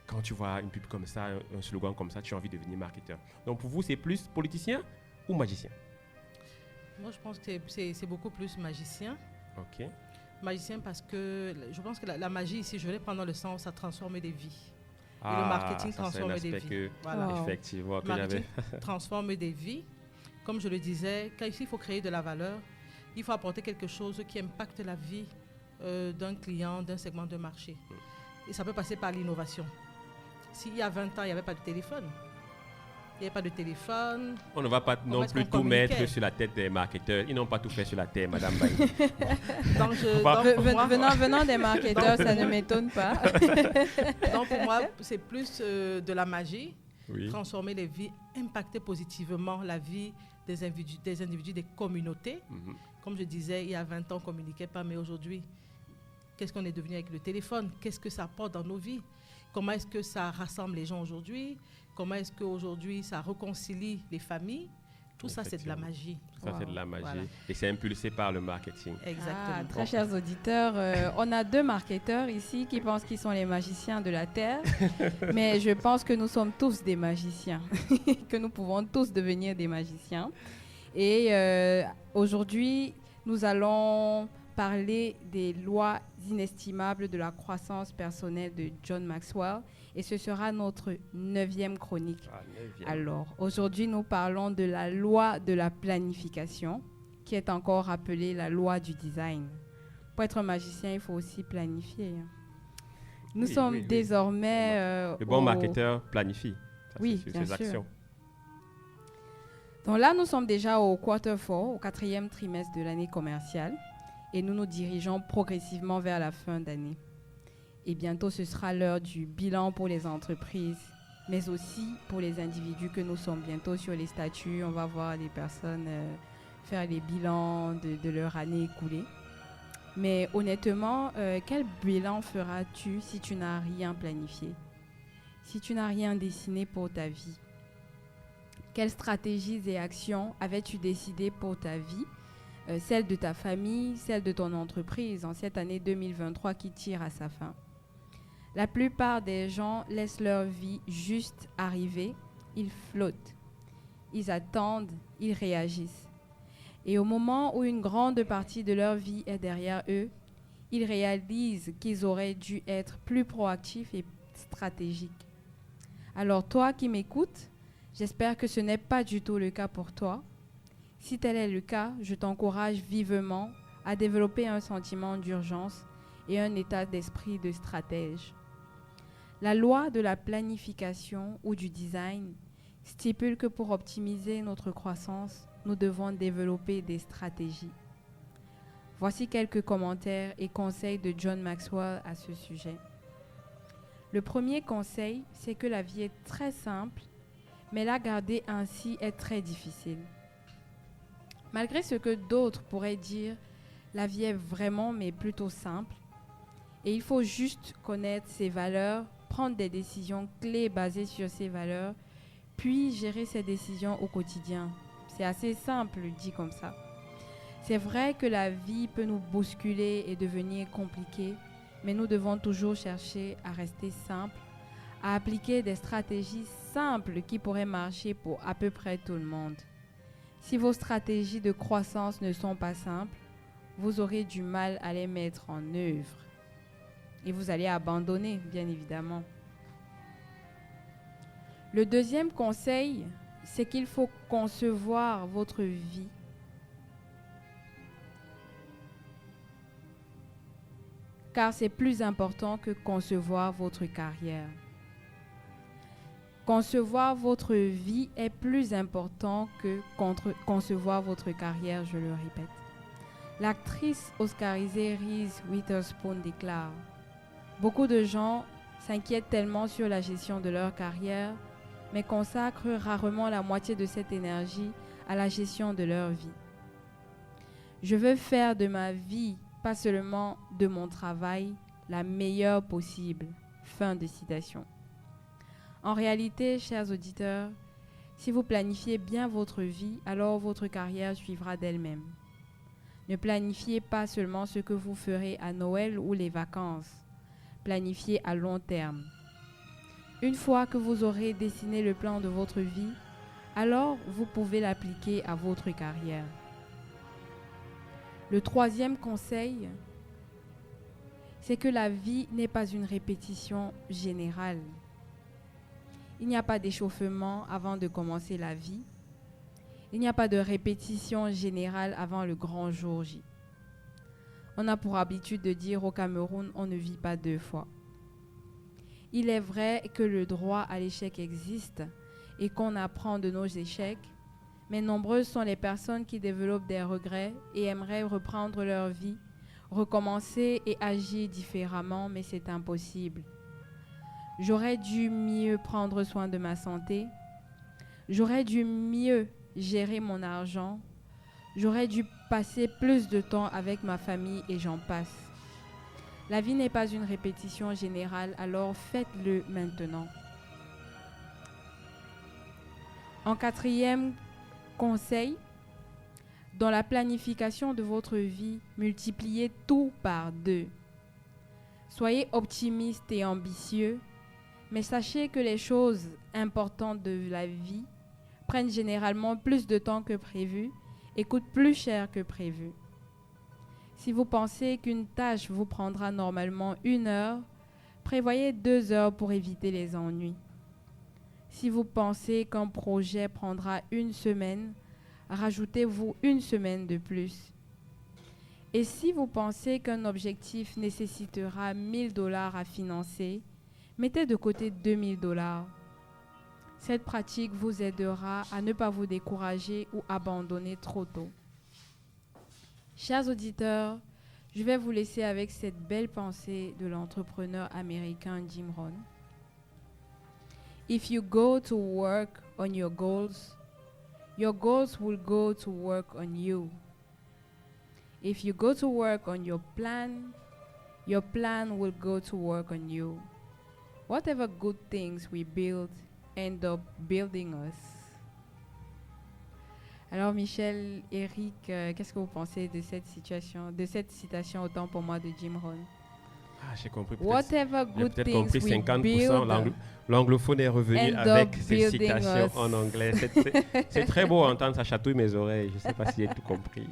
Quand tu vois une pub comme ça, un slogan comme ça, tu as envie de devenir marketeur. Donc pour vous, c'est plus politicien ou magicien? Moi, je pense que c'est beaucoup plus magicien. Ok. Magicien parce que je pense que la magie ici, je vais prendre dans le sens, ça transforme des vies. Et le marketing transforme des vies. Voilà. Effectivement, le marketing transforme des vies. Comme je le disais, quand ici, il faut créer de la valeur, il faut apporter quelque chose qui impacte la vie d'un client, d'un segment de marché. Et ça peut passer par l'innovation. S'il y a 20 ans, il n'y avait pas de téléphone. Il n'y avait pas de téléphone. On ne va pas non plus tout mettre sur la tête des marketeurs. Ils n'ont pas tout fait sur la terre, Madame Baye. Venant des marketeurs, ça ne m'étonne pas. Donc pour moi, c'est plus de la magie, oui. Transformer les vies, impacter positivement la vie des individus, des communautés. Comme je disais, il y a 20 ans, on ne communiquait pas, mais aujourd'hui, qu'est-ce qu'on est devenu avec le téléphone? Qu'est-ce que ça apporte dans nos vies? Comment est-ce que ça rassemble les gens aujourd'hui? Comment est-ce qu'aujourd'hui, ça réconcilie les familles? Tout ça, c'est de la magie. Ça, c'est de la magie. Voilà. Et c'est impulsé par le marketing. Exactement. Très chers auditeurs, on a 2 marketeurs ici qui pensent qu'ils sont les magiciens de la Terre. Mais je pense que nous sommes tous des magiciens, que nous pouvons tous devenir des magiciens. Et aujourd'hui, nous allons parler des lois inestimables de la croissance personnelle de John Maxwell. Et ce sera notre 9e chronique. Alors, aujourd'hui, nous parlons de la loi de la planification, qui est encore appelée la loi du design. Pour être un magicien, il faut aussi planifier. Nous sommes désormais... le bon marketeur planifie. Ça, oui, c'est bien ses sûr. actions. Donc là, nous sommes déjà au quarter 4, au 4e trimestre de l'année commerciale. Et nous nous dirigeons progressivement vers la fin d'année. Et bientôt, ce sera l'heure du bilan pour les entreprises, mais aussi pour les individus que nous sommes. Bientôt sur les statuts, on va voir les personnes faire les bilans de leur année écoulée. Mais honnêtement, quel bilan feras-tu si tu n'as rien planifié? Si tu n'as rien dessiné pour ta vie? Quelles stratégies et actions avais-tu décidé pour ta vie? Celle de ta famille, celle de ton entreprise en cette année 2023 qui tire à sa fin. La plupart des gens laissent leur vie juste arriver, ils flottent, ils attendent, ils réagissent. Et au moment où une grande partie de leur vie est derrière eux, ils réalisent qu'ils auraient dû être plus proactifs et stratégiques. Alors toi qui m'écoutes, j'espère que ce n'est pas du tout le cas pour toi. Si tel est le cas, je t'encourage vivement à développer un sentiment d'urgence et un état d'esprit de stratège. La loi de la planification ou du design stipule que pour optimiser notre croissance, nous devons développer des stratégies. Voici quelques commentaires et conseils de John Maxwell à ce sujet. Le premier conseil, c'est que la vie est très simple, mais la garder ainsi est très difficile. Malgré ce que d'autres pourraient dire, la vie est vraiment mais plutôt simple. Et il faut juste connaître ses valeurs, prendre des décisions clés basées sur ces valeurs, puis gérer ces décisions au quotidien. C'est assez simple, dit comme ça. C'est vrai que la vie peut nous bousculer et devenir compliquée, mais nous devons toujours chercher à rester simples, à appliquer des stratégies simples qui pourraient marcher pour à peu près tout le monde. Si vos stratégies de croissance ne sont pas simples, vous aurez du mal à les mettre en œuvre. Et vous allez abandonner, bien évidemment. Le deuxième conseil, c'est qu'il faut concevoir votre vie car c'est plus important que concevoir votre carrière. Concevoir votre vie est plus important que concevoir votre carrière, je le répète. L'actrice oscarisée Reese Witherspoon déclare « Beaucoup de gens s'inquiètent tellement sur la gestion de leur carrière, mais consacrent rarement la moitié de cette énergie à la gestion de leur vie. Je veux faire de ma vie, pas seulement de mon travail, la meilleure possible. » Fin de citation. En réalité, chers auditeurs, si vous planifiez bien votre vie, alors votre carrière suivra d'elle-même. Ne planifiez pas seulement ce que vous ferez à Noël ou les vacances. Planifiez à long terme. Une fois que vous aurez dessiné le plan de votre vie, alors vous pouvez l'appliquer à votre carrière. Le troisième conseil, c'est que la vie n'est pas une répétition générale. Il n'y a pas d'échauffement avant de commencer la vie. Il n'y a pas de répétition générale avant le grand jour J. On a pour habitude de dire au Cameroun, on ne vit pas 2 fois. Il est vrai que le droit à l'échec existe et qu'on apprend de nos échecs, mais nombreuses sont les personnes qui développent des regrets et aimeraient reprendre leur vie, recommencer et agir différemment, mais c'est impossible. J'aurais dû mieux prendre soin de ma santé. J'aurais dû mieux gérer mon argent. J'aurais dû passer plus de temps avec ma famille et j'en passe. La vie n'est pas une répétition générale, alors faites-le maintenant. En 4e conseil, dans la planification de votre vie, multipliez tout par 2. Soyez optimiste et ambitieux, mais sachez que les choses importantes de la vie prennent généralement plus de temps que prévu et coûtent plus cher que prévu. Si vous pensez qu'une tâche vous prendra normalement 1 heure, prévoyez 2 heures pour éviter les ennuis. Si vous pensez qu'un projet prendra 1 semaine, rajoutez-vous 1 semaine de plus. Et si vous pensez qu'un objectif nécessitera 1 000 $ à financer, mettez de côté 2 000 $. Cette pratique vous aidera à ne pas vous décourager ou abandonner trop tôt. Chers auditeurs, je vais vous laisser avec cette belle pensée de l'entrepreneur américain Jim Rohn. If you go to work on your goals will go to work on you. If you go to work on your plan will go to work on you. Whatever good things we build end up building us. Alors Michel, Eric, qu'est-ce que vous pensez de cette citation autant pour moi de Jim Rohn? J'ai compris. Whatever good things we 50%. build, L'anglophone est revenu end avec up cette building citation us. en anglais. C'est très beau à entendre, ça chatouille mes oreilles. Je ne sais pas si j'ai tout compris.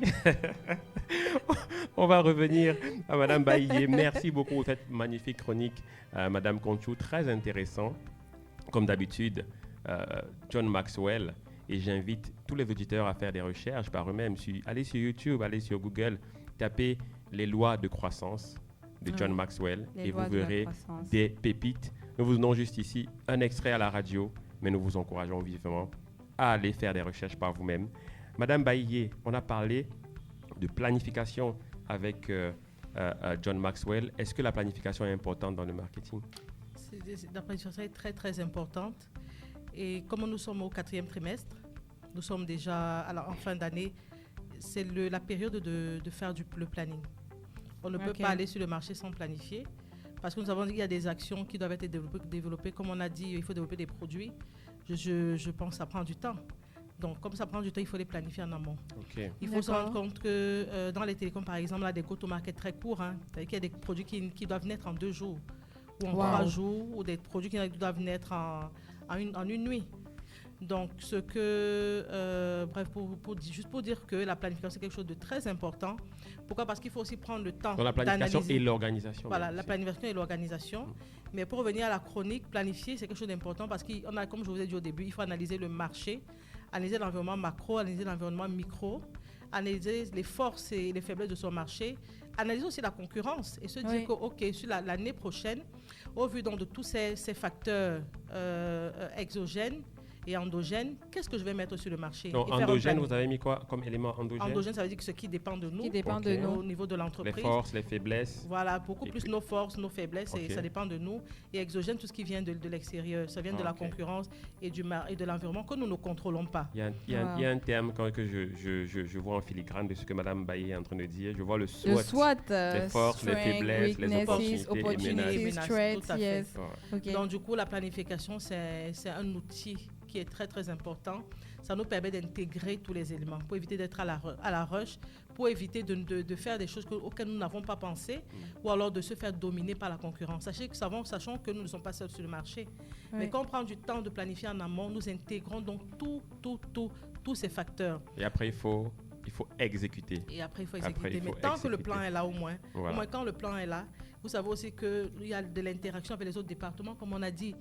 On va revenir à Madame Baillier. Merci beaucoup pour cette magnifique chronique, Madame Conchou. Très intéressant. Comme d'habitude, John Maxwell. Et j'invite tous les auditeurs à faire des recherches par eux-mêmes. Allez sur YouTube, allez sur Google, tapez les lois de croissance de John Maxwell et vous verrez des pépites. Nous vous donnons juste ici un extrait à la radio, mais nous vous encourageons vivement à aller faire des recherches par vous-même. Madame Baillier, on a parlé de planification avec John Maxwell. Est-ce que la planification est importante dans le marketing? La planification est très très importante. Et comme nous sommes au 4e trimestre, nous sommes déjà en fin d'année, c'est la période de faire le planning. On ne peut pas aller sur le marché sans planifier parce que nous avons dit qu'il y a des actions qui doivent être développées. Comme on a dit, il faut développer des produits. Je pense que ça prend du temps. Donc, comme ça prend du temps, il faut les planifier en amont. Il faut se rendre compte que dans les télécoms, par exemple, il y a des go-to-market très courts. C'est-à-dire qu'il y a des produits qui doivent naître en 2 jours ou en 3 jours, ou des produits qui doivent naître en une nuit. Donc, juste pour dire que la planification, c'est quelque chose de très important. Pourquoi? Parce qu'il faut aussi prendre le temps d'analyser. La planification et l'organisation. Voilà, la planification et l'organisation. Mais pour revenir à la chronique, planifier, c'est quelque chose d'important parce qu'on a, comme je vous ai dit au début, il faut analyser le marché, analyser l'environnement macro, analyser l'environnement micro, analyser les forces et les faiblesses de son marché, analyser aussi la concurrence et se dire Oui. que, OK, sur l'année prochaine, au vu donc de tous ces facteurs exogènes et endogènes, qu'est-ce que je vais mettre sur le marché? Donc, Et faire un endogène, planning. vous avez mis quoi comme élément endogène? Endogène, ça veut dire que ce qui dépend de nous, Qui dépend Ok. de nous. au niveau de Les l'entreprise. forces, les faiblesses. Voilà, beaucoup Et plus puis- nos forces, nos faiblesses, et Ok. ça dépend de nous. Et exogène, tout ce qui vient de l'extérieur, ça vient de la Ok. concurrence et de l'environnement que nous ne contrôlons pas. Il y a, Wow. il y a un terme que je vois en filigrane de ce que Mme Bailly est en train de dire. Je vois le Le SWOT. SWOT, Les forces, les strength, faiblesses, les weaknesses, opportunités et opportunities, menaces. threats, Tout à fait. yes. Ouais. Ok. Donc, du coup, la planification, c'est un outil qui est très, très important. Ça nous permet d'intégrer tous les éléments pour éviter d'être à la rush, pour éviter de faire des choses auxquelles nous n'avons pas pensé ou alors de se faire dominer par la concurrence. Sachant que nous ne sommes pas seuls sur le marché. Mais Oui. quand on prend du temps de planifier en amont, nous intégrons donc tous ces facteurs. Et après, il faut exécuter. Et après, il faut Après, exécuter. il faut Mais tant que le exécuter. plan est là, au moins Voilà. quand le plan est là, vous savez aussi qu'il y a de l'interaction avec les autres départements, comme on a dit.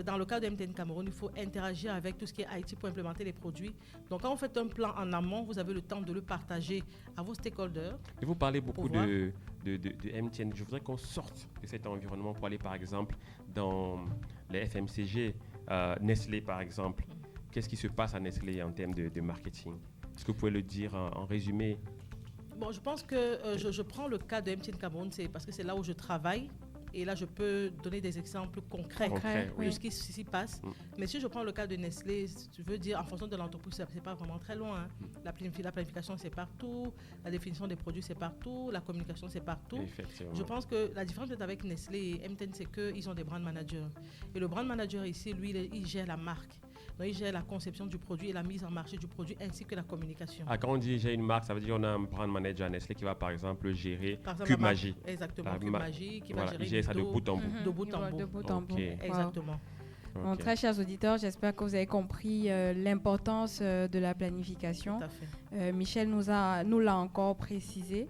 Dans le cas de MTN Cameroun, il faut interagir avec tout ce qui est IT pour implémenter les produits. Donc, quand vous faites un plan en amont, vous avez le temps de le partager à vos stakeholders. Et vous parlez beaucoup Pour voir. de MTN. Je voudrais qu'on sorte de cet environnement pour aller, par exemple, dans les FMCG. Nestlé, par exemple. Qu'est-ce qui se passe à Nestlé en termes de marketing? Est-ce que vous pouvez le dire en résumé? Bon, je pense que je prends le cas de MTN Cameroun, c'est parce que c'est là où je travaille. Et là, je peux donner des exemples concrets Concret, de oui. ce qui s'y passe. Mais si je prends le cas de Nestlé, je veux dire, en fonction de l'entreprise, ce n'est pas vraiment très loin. Hein. La planification, c'est partout. La définition des produits, c'est partout. La communication, c'est partout. Effectivement. Je pense que la différence peut-être avec Nestlé et MTN, c'est qu'ils ont des brand managers. Et le brand manager ici, lui, il gère la marque. Donc, il gère la conception du produit et la mise en marché du produit ainsi que la communication. Ah, quand on dit j'ai une marque, ça veut dire qu'on a un brand manager à Nestlé qui va, par exemple, gérer Par exemple, Cube la marque- Magie. Exactement, La Cube ma- Magie, qui Voilà, va il gérer gère ça de Ludo, bout en bout. Mhm. de bout en Voilà, bout. de bout en bout. Ok. Wow. Exactement. Bon, Ok. très chers auditeurs, j'espère que vous avez compris l'importance de la planification. Tout à fait. Michel nous l'a encore précisé.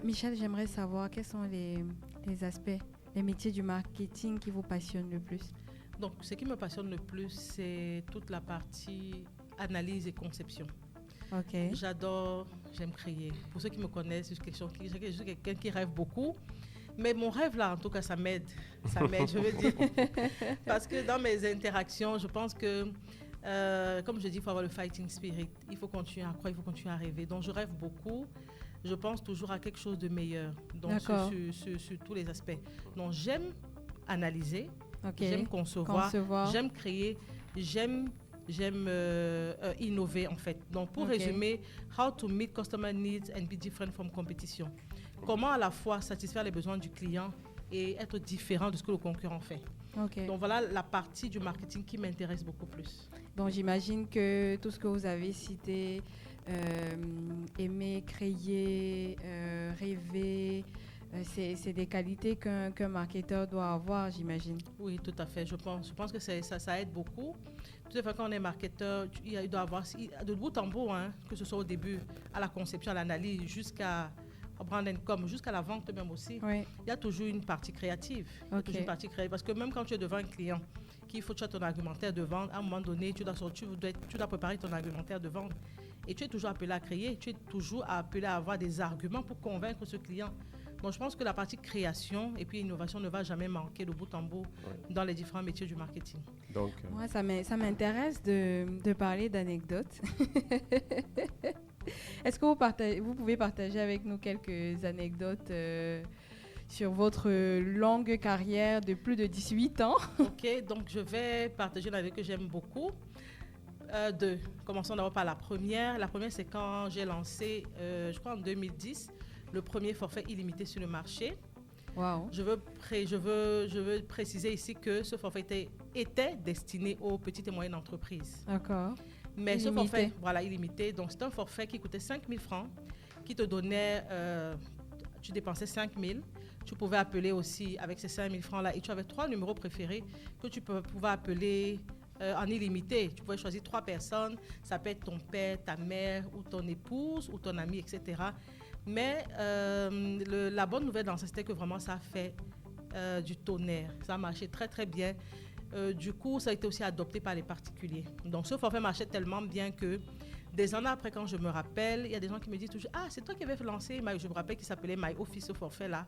Michel, j'aimerais savoir quels sont les aspects, les métiers du marketing qui vous passionnent le plus. Donc, ce qui me passionne le plus, c'est toute la partie analyse et conception. Ok. J'aime créer. Pour ceux qui me connaissent, je suis quelqu'un qui rêve beaucoup. Mais mon rêve, là, en tout cas, ça m'aide. Ça m'aide, je veux dire. Parce que dans mes interactions, je pense que, comme je dis, il faut avoir le fighting spirit. Il faut continuer à croire, il faut continuer à rêver. Donc, je rêve beaucoup. Je pense toujours à quelque chose de meilleur. Donc, D'accord. sur tous les aspects. Donc, j'aime analyser. Ok. J'aime concevoir, Concevoir. j'aime créer, j'aime innover en fait. Donc pour Ok. résumer, how to meet customer needs and be different from competition. Comment à la fois satisfaire les besoins du client et être différent de ce que le concurrent fait. Ok. Donc voilà la partie du marketing qui m'intéresse beaucoup plus. Donc j'imagine que tout ce que vous avez cité, aimer, créer, rêver, c'est des qualités qu'un marketeur doit avoir, j'imagine. Oui, tout à fait. Je pense que ça aide beaucoup. Tout à fait, quand on est marketeur, il doit avoir de bout en bout, hein, que ce soit au début, à la conception, à l'analyse, jusqu'à brand and com, jusqu'à la vente même aussi. Oui. Il y a toujours une partie créative. Il y a Ok. toujours une partie créative. Parce que même quand tu es devant un client, tu as ton argumentaire de vente, à un moment donné, tu dois préparer ton argumentaire de vente. Et tu es toujours appelé à créer, tu es toujours appelé à avoir des arguments pour convaincre ce client. Donc je pense que la partie création et puis innovation ne va jamais manquer de bout en bout dans les différents métiers du marketing. Donc, Moi, ça m'intéresse de parler d'anecdotes. Est-ce que vous pouvez partager avec nous quelques anecdotes sur votre longue carrière de plus de 18 ans? Ok, donc je vais partager une anecdote que j'aime beaucoup. Commençons d'abord par la première. La première, c'est quand j'ai lancé, je crois en 2010, le premier forfait illimité sur le marché. Wow. Je veux préciser ici que ce forfait était destiné aux petites et moyennes entreprises. D'accord. Mais Illimité. ce forfait, voilà, illimité, donc c'est un forfait qui coûtait 5 000 francs, qui te donnait, tu dépensais 5 000. Tu pouvais appeler aussi avec ces 5 000 francs-là et tu avais 3 numéros préférés que tu pouvais appeler en illimité. Tu pouvais choisir 3 personnes, ça peut être ton père, ta mère ou ton épouse ou ton ami, etc. Mais la bonne nouvelle dans ça, c'était que vraiment ça a fait du tonnerre. Ça a marché très très bien. Du coup, ça a été aussi adopté par les particuliers. Donc ce forfait marchait tellement bien que Des années après, quand je me rappelle, il y a des gens qui me disent toujours « Ah, c'est toi qui avais lancé je me rappelle qu'il s'appelait My Office au forfait là. »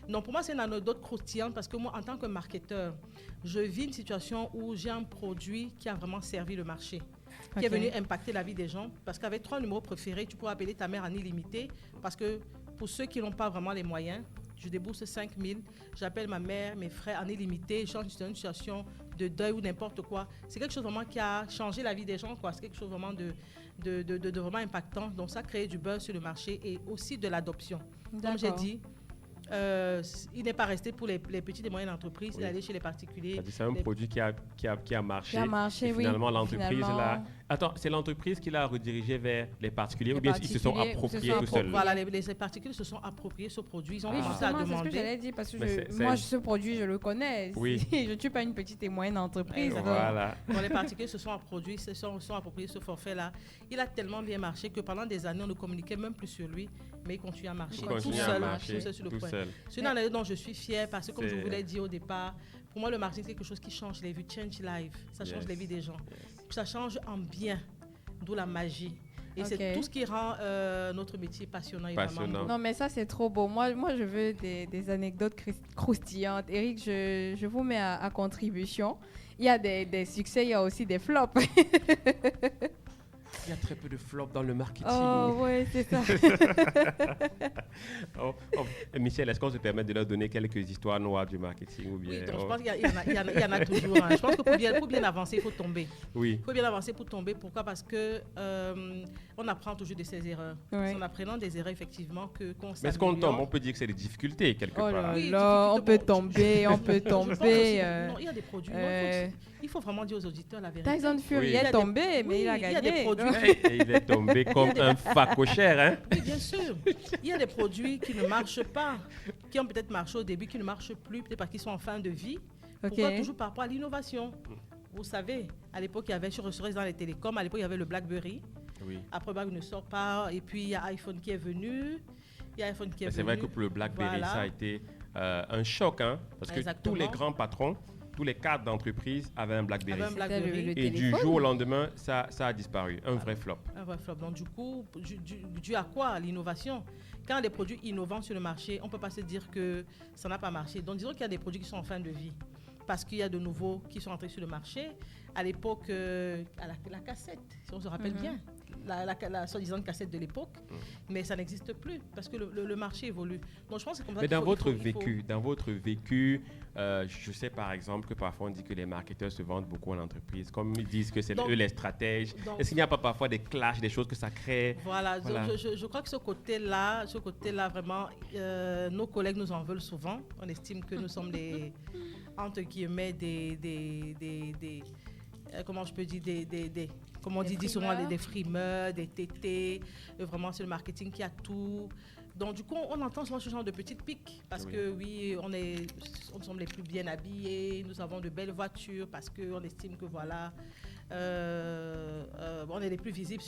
Donc pour moi, c'est une anecdote croustillante parce que moi, en tant que marketeur, je vis une situation où j'ai un produit qui a vraiment servi le marché, qui est venu impacter la vie des gens. Parce qu'avec 3 numéros préférés, tu pourras appeler ta mère en illimité. Parce que pour ceux qui n'ont pas vraiment les moyens, je débourse 5 000, j'appelle ma mère, mes frères en illimité, je suis dans une situation de deuil ou n'importe quoi. C'est quelque chose vraiment qui a changé la vie des gens, quoi. C'est quelque chose vraiment de vraiment impactant. Donc ça a créé du buzz sur le marché et aussi de l'adoption. Comme j'ai dit, il n'est pas resté pour les petites et moyennes entreprises, il est allé chez les particuliers. C'est un produit qui a marché. Qui a marché, et finalement, l'entreprise, finalement... là... Attends, c'est l'entreprise qui l'a redirigé vers les particuliers ou bien ils se sont appropriés tout seuls? Voilà, les particuliers se sont appropriés ce produit. Ils ont juste à justement, demander. c'est ce que j'allais dire parce que moi, ce produit, je le connais. Oui. Je ne suis pas une petite et moyenne entreprise. Voilà. Donc, les particuliers se sont appropriés ce forfait-là. Il a tellement bien marché que pendant des années, on ne communiquait même plus sur lui, mais il continue à marcher tout seul sur le point. C'est une année dont je suis fière parce que, comme je vous l'ai dit au départ, pour moi, le marketing, c'est quelque chose qui change les vies, change life. Ça change les vies des gens. Ça change en bien, d'où la magie. Et c'est tout ce qui rend notre métier passionnant. Vraiment. Non, mais ça, c'est trop beau. Moi je veux des anecdotes croustillantes. Eric, je vous mets à contribution. Il y a des succès, il y a aussi des flops. Il y a très peu de flops dans le marketing. Oh, ouais, c'est ça. Michel, est-ce qu'on se permet de leur donner quelques histoires noires du marketing ou bien, oui, donc je pense qu'il y en a toujours. Hein. Je pense que pour bien avancer, il faut tomber. Oui. Il faut bien avancer pour tomber. Pourquoi? Parce que on apprend toujours de ses erreurs. C'est en apprenant des erreurs, effectivement, qu'on Mais est-ce qu'on tombe? On peut dire que c'est des difficultés, quelque part. Oui, on peut tomber, on peut tomber. Non, il y a des produits. Il faut vraiment dire aux auditeurs la vérité. Tyson Fury est tombé, mais il a gagné. Il y a des produits. Et il est tombé comme un facochère, hein? Oui, bien sûr. Il y a des produits qui ne marchent pas, qui ont peut-être marché au début, qui ne marchent plus, peut-être parce qu'ils sont en fin de vie. Pourquoi? Toujours par rapport à l'innovation. Vous savez, à l'époque, il y avait, je resterai dans les télécoms, à l'époque, il y avait le BlackBerry. Oui. Après, BlackBerry ne sort pas. Et puis, il y a iPhone qui est venu. C'est vrai que pour le BlackBerry, ça a été un choc, hein? Parce que tous les grands patrons, tous les cadres d'entreprise avaient un BlackBerry. Et du jour au lendemain, ça a disparu. Un vrai flop. Un vrai flop. Donc, du coup, dû à quoi? L'innovation. Quand il y a des produits innovants sur le marché, on ne peut pas se dire que ça n'a pas marché. Donc, disons qu'il y a des produits qui sont en fin de vie. Parce qu'il y a de nouveaux qui sont entrés sur le marché. À l'époque, à la cassette, si on se rappelle bien. La soi-disant cassette de l'époque, mais ça n'existe plus parce que le marché évolue. Donc je pense que comme ça. Mais dans votre vécu, je sais par exemple que parfois on dit que les marketeurs se vendent beaucoup en entreprise, comme ils disent que c'est eux les stratèges. Est-ce qu'il n'y a pas parfois des clashs, des choses que ça crée? Voilà. Je crois que ce côté-là, vraiment, nos collègues nous en veulent souvent. On estime que nous sommes des entre guillemets des comment je peux dire comme on dit souvent des frimeurs, des tétés. Vraiment, c'est le marketing qui a tout. Donc, du coup, on entend souvent ce genre de petites piques. Parce que, on sommes les plus bien habillés, nous avons de belles voitures, parce qu'on estime que, voilà, on est les plus visibles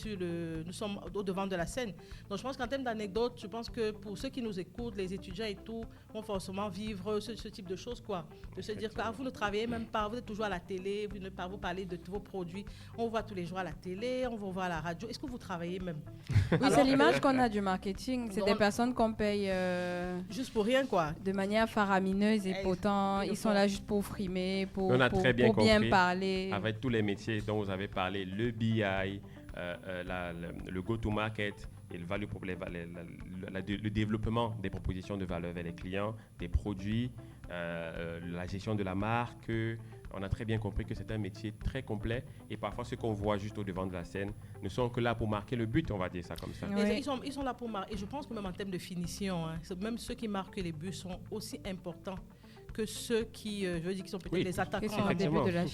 nous sommes au devant de la scène. Donc, je pense qu'en termes d'anecdotes, je pense que pour ceux qui nous écoutent, les étudiants et tout, vont forcément vivre ce type de choses, quoi. De se dire que vous ne travaillez même pas, vous êtes toujours à la télé, vous ne vous parlez de vos produits. On vous voit tous les jours à la télé, on vous voit à la radio. Est-ce que vous travaillez même? Oui, c'est l'image qu'on a du marketing. C'est des personnes qu'on paye juste pour rien, quoi. De manière faramineuse et pourtant, ils sont là juste pour frimer, pour bien parler. Avec tous les métiers dont vous avez parlé, le BI, le go-to-market et le développement des propositions de valeur vers les clients, des produits, la gestion de la marque. On a très bien compris que c'est un métier très complet et parfois ceux qu'on voit juste au devant de la scène ne sont que là pour marquer le but, on va dire ça comme ça. Oui. Ils sont là pour marquer. Et je pense que même en termes de finition, même ceux qui marquent les buts sont aussi importants que ceux qui sont peut-être les attaquants.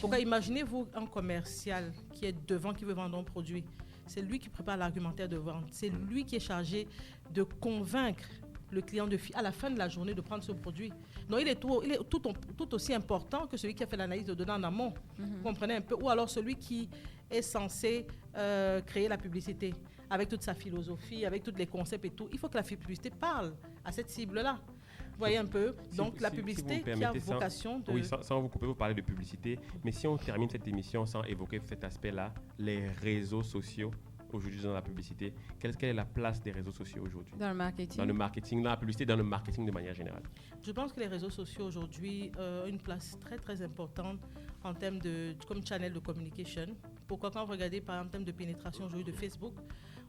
Pourquoi imaginez-vous un commercial qui est devant, qui veut vendre un produit. C'est lui qui prépare l'argumentaire de vente. C'est lui qui est chargé de convaincre le client à la fin de la journée de prendre ce produit. Donc, il est tout aussi important que celui qui a fait l'analyse de données en amont. Vous comprenez un peu? Ou alors celui qui est censé créer la publicité avec toute sa philosophie, avec tous les concepts et tout. Il faut que la publicité parle à cette cible-là. Vous voyez un peu? Donc, la publicité qui a vocation de... Oui, sans vous couper, vous parlez de publicité. Mais si on termine cette émission sans évoquer cet aspect-là, les réseaux sociaux aujourd'hui dans la publicité. Quelle est la place des réseaux sociaux aujourd'hui? Dans le marketing. Dans le marketing, dans la publicité, dans le marketing de manière générale. Je pense que les réseaux sociaux aujourd'hui ont une place très très importante en termes comme channel de communication. Pourquoi quand vous regardez par exemple en termes de pénétration aujourd'hui de Facebook,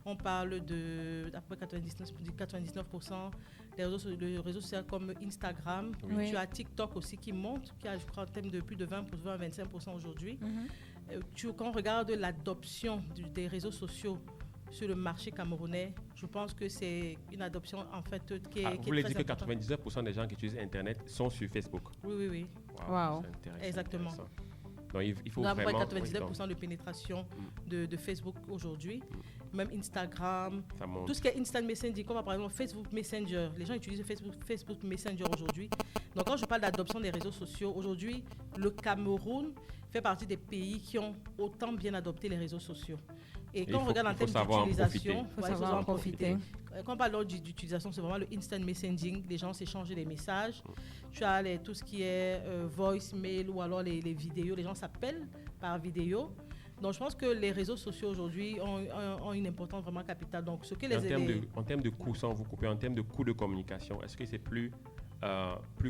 on parle d'après 99% des réseaux sociaux comme Instagram. Oui. Tu as TikTok aussi qui monte, qui a je crois en termes de plus de 20 à 25% aujourd'hui. Quand on regarde l'adoption des réseaux sociaux sur le marché camerounais, je pense que c'est une adoption en fait qui est, Vous qui est voulez très dire que importante. 99% des gens qui utilisent Internet sont sur Facebook? Oui. Wow. C'est intéressant, Exactement. intéressant. Donc, il faut Nous avons vraiment... 99% de pénétration de Facebook aujourd'hui. Même Instagram, Ça monte. tout ce qui est Instant Messenger, comme par exemple Facebook Messenger. Les gens utilisent Facebook Messenger aujourd'hui. Donc quand je parle d'adoption des réseaux sociaux, aujourd'hui, le Cameroun fait partie des pays qui ont autant bien adopté les réseaux sociaux. Et quand on regarde en termes d'utilisation, Il faut savoir en profiter. Quand on parle d'utilisation, c'est vraiment le instant messaging. Les gens s'échangent des messages. Tu as tout ce qui est voice mail ou alors les vidéos. Les gens s'appellent par vidéo. Donc, je pense que les réseaux sociaux aujourd'hui ont une importance vraiment capitale. Donc, ce que En termes de coûts, sans vous couper, en termes de coûts de communication, est-ce que c'est plus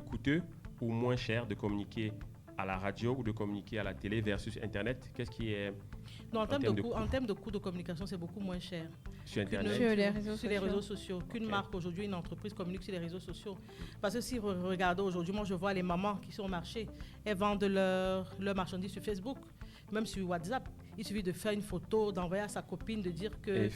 coûteux ou moins cher de communiquer à la radio ou de communiquer à la télé versus Internet? Qu'est-ce qui est... Non, en termes de coûts de communication, c'est beaucoup moins cher. Sur Internet? Sur les réseaux sociaux. Qu'une marque aujourd'hui, une entreprise communique sur les réseaux sociaux. Parce que si vous regardez aujourd'hui, moi je vois les mamans qui sont au marché, elles vendent leurs marchandises sur Facebook, même sur WhatsApp. Il suffit de faire une photo, d'envoyer à sa copine, de dire que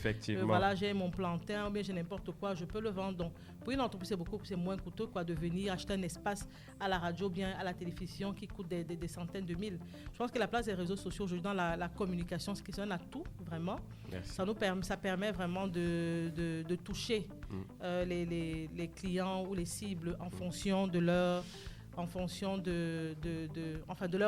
voilà, j'ai mon plantain ou bien j'ai n'importe quoi, je peux le vendre. Donc, pour une entreprise, c'est moins coûteux de venir acheter un espace à la radio ou bien à la télévision qui coûte des centaines de mille. Je pense que la place des réseaux sociaux aujourd'hui dans la communication, c'est un atout, vraiment. Ça permet vraiment de toucher les clients ou les cibles en fonction de leur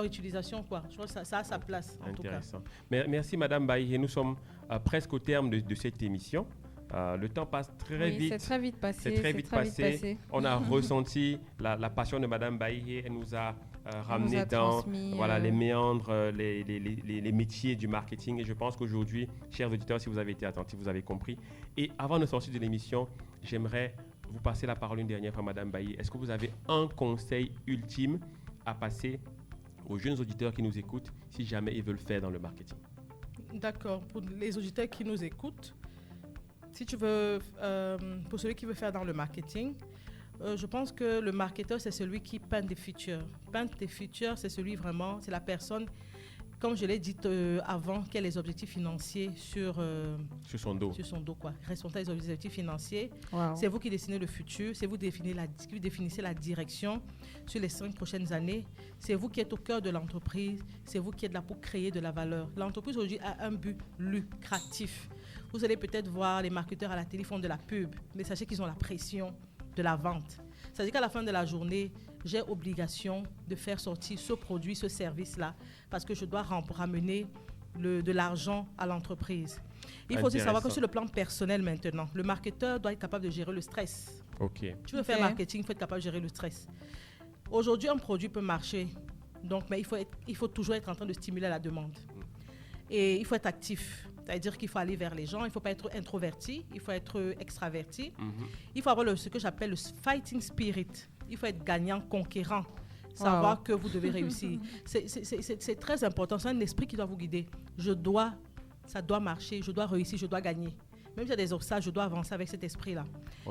utilisation, quoi. Je pense que ça a sa place, en tout cas. Merci, Madame Baïhé. Nous sommes presque au terme de cette émission. Le temps passe très vite. C'est très vite passé. C'est très vite passé. On a ressenti la passion de Madame Baïhé. Elle nous a ramené dans les méandres, les métiers du marketing. Et je pense qu'aujourd'hui, chers auditeurs, si vous avez été attentifs, vous avez compris. Et avant de sortir de l'émission, j'aimerais vous passer la parole une dernière fois, Madame Baïhé. Est-ce que vous avez un conseil ultime à passer aux jeunes auditeurs qui nous écoutent si jamais ils veulent faire dans le marketing? D'accord. Pour les auditeurs qui nous écoutent, si tu veux, pour celui qui veut faire dans le marketing, je pense que le marketeur, c'est celui qui peint des features. Peindre des features, c'est la personne, comme je l'ai dit avant, qui a les objectifs financiers sur son dos, quoi. Responsable des objectifs financiers. Wow. C'est vous qui dessinez le futur, c'est vous qui définissez la direction sur les 5 prochaines années. C'est vous qui êtes au cœur de l'entreprise, c'est vous qui êtes là pour créer de la valeur. L'entreprise aujourd'hui a un but lucratif. Vous allez peut-être voir les marketeurs à la télé font de la pub, mais sachez qu'ils ont la pression de la vente. C'est-à-dire qu'à la fin de la journée, j'ai obligation de faire sortir ce produit, ce service-là, parce que je dois ramener de l'argent à l'entreprise. Il faut aussi savoir que sur le plan personnel maintenant, le marketeur doit être capable de gérer le stress. Tu veux faire marketing, il faut être capable de gérer le stress. Aujourd'hui, un produit peut marcher, mais il faut toujours être en train de stimuler la demande. Et il faut être actif. C'est-à-dire qu'il faut aller vers les gens, il ne faut pas être introverti, il faut être extraverti. Il faut avoir ce que j'appelle le fighting spirit. Il faut être gagnant, conquérant, savoir que vous devez réussir. C'est très important, c'est un esprit qui doit vous guider. Ça doit marcher, je dois réussir, je dois gagner. Même s'il y a des obstacles, je dois avancer avec cet esprit-là.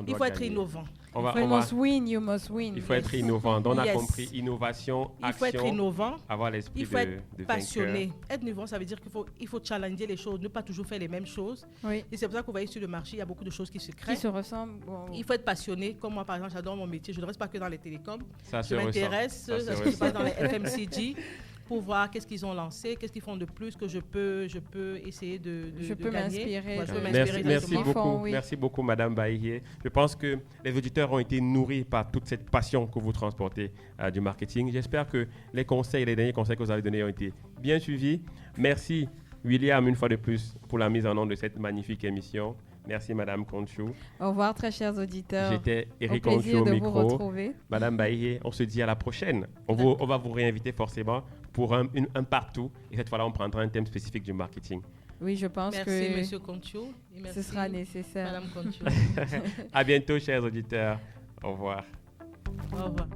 Il faut être innovant. You must win. Il faut être innovant. Donc, on a compris innovation, action. Il faut être innovant. Avoir l'esprit de vainqueur. Il faut être passionné. Être innovant, ça veut dire qu'il faut challenger les choses, ne pas toujours faire les mêmes choses. Oui. Et c'est pour ça qu'on voit sur le marché, il y a beaucoup de choses qui se créent. Qui se ressemblent. Wow. Il faut être passionné. Comme moi, par exemple, j'adore mon métier. Je ne reste pas que dans les télécoms. Je m'intéresse à ce qui se passe dans les FMCG. Pour voir qu'est-ce qu'ils ont lancé, qu'est-ce qu'ils font de plus que je peux essayer de gagner. Merci beaucoup, Madame Baïhé. Je pense que les auditeurs ont été nourris par toute cette passion que vous transportez du marketing. J'espère que les derniers conseils que vous avez donnés ont été bien suivis. Merci, William, une fois de plus, pour la mise en œuvre de cette magnifique émission. Merci, Madame Conchou. Au revoir, très chers auditeurs. J'étais Eric Conchou au micro. Madame Baïhé, on se dit à la prochaine. On va vous réinviter forcément pour un partout. Et cette fois-là, on prendra un thème spécifique du marketing. Oui, je pense Merci, que Monsieur Contiou. Et merci, ce sera nécessaire. Madame Contiou. À bientôt, chers auditeurs. Au revoir. Au revoir.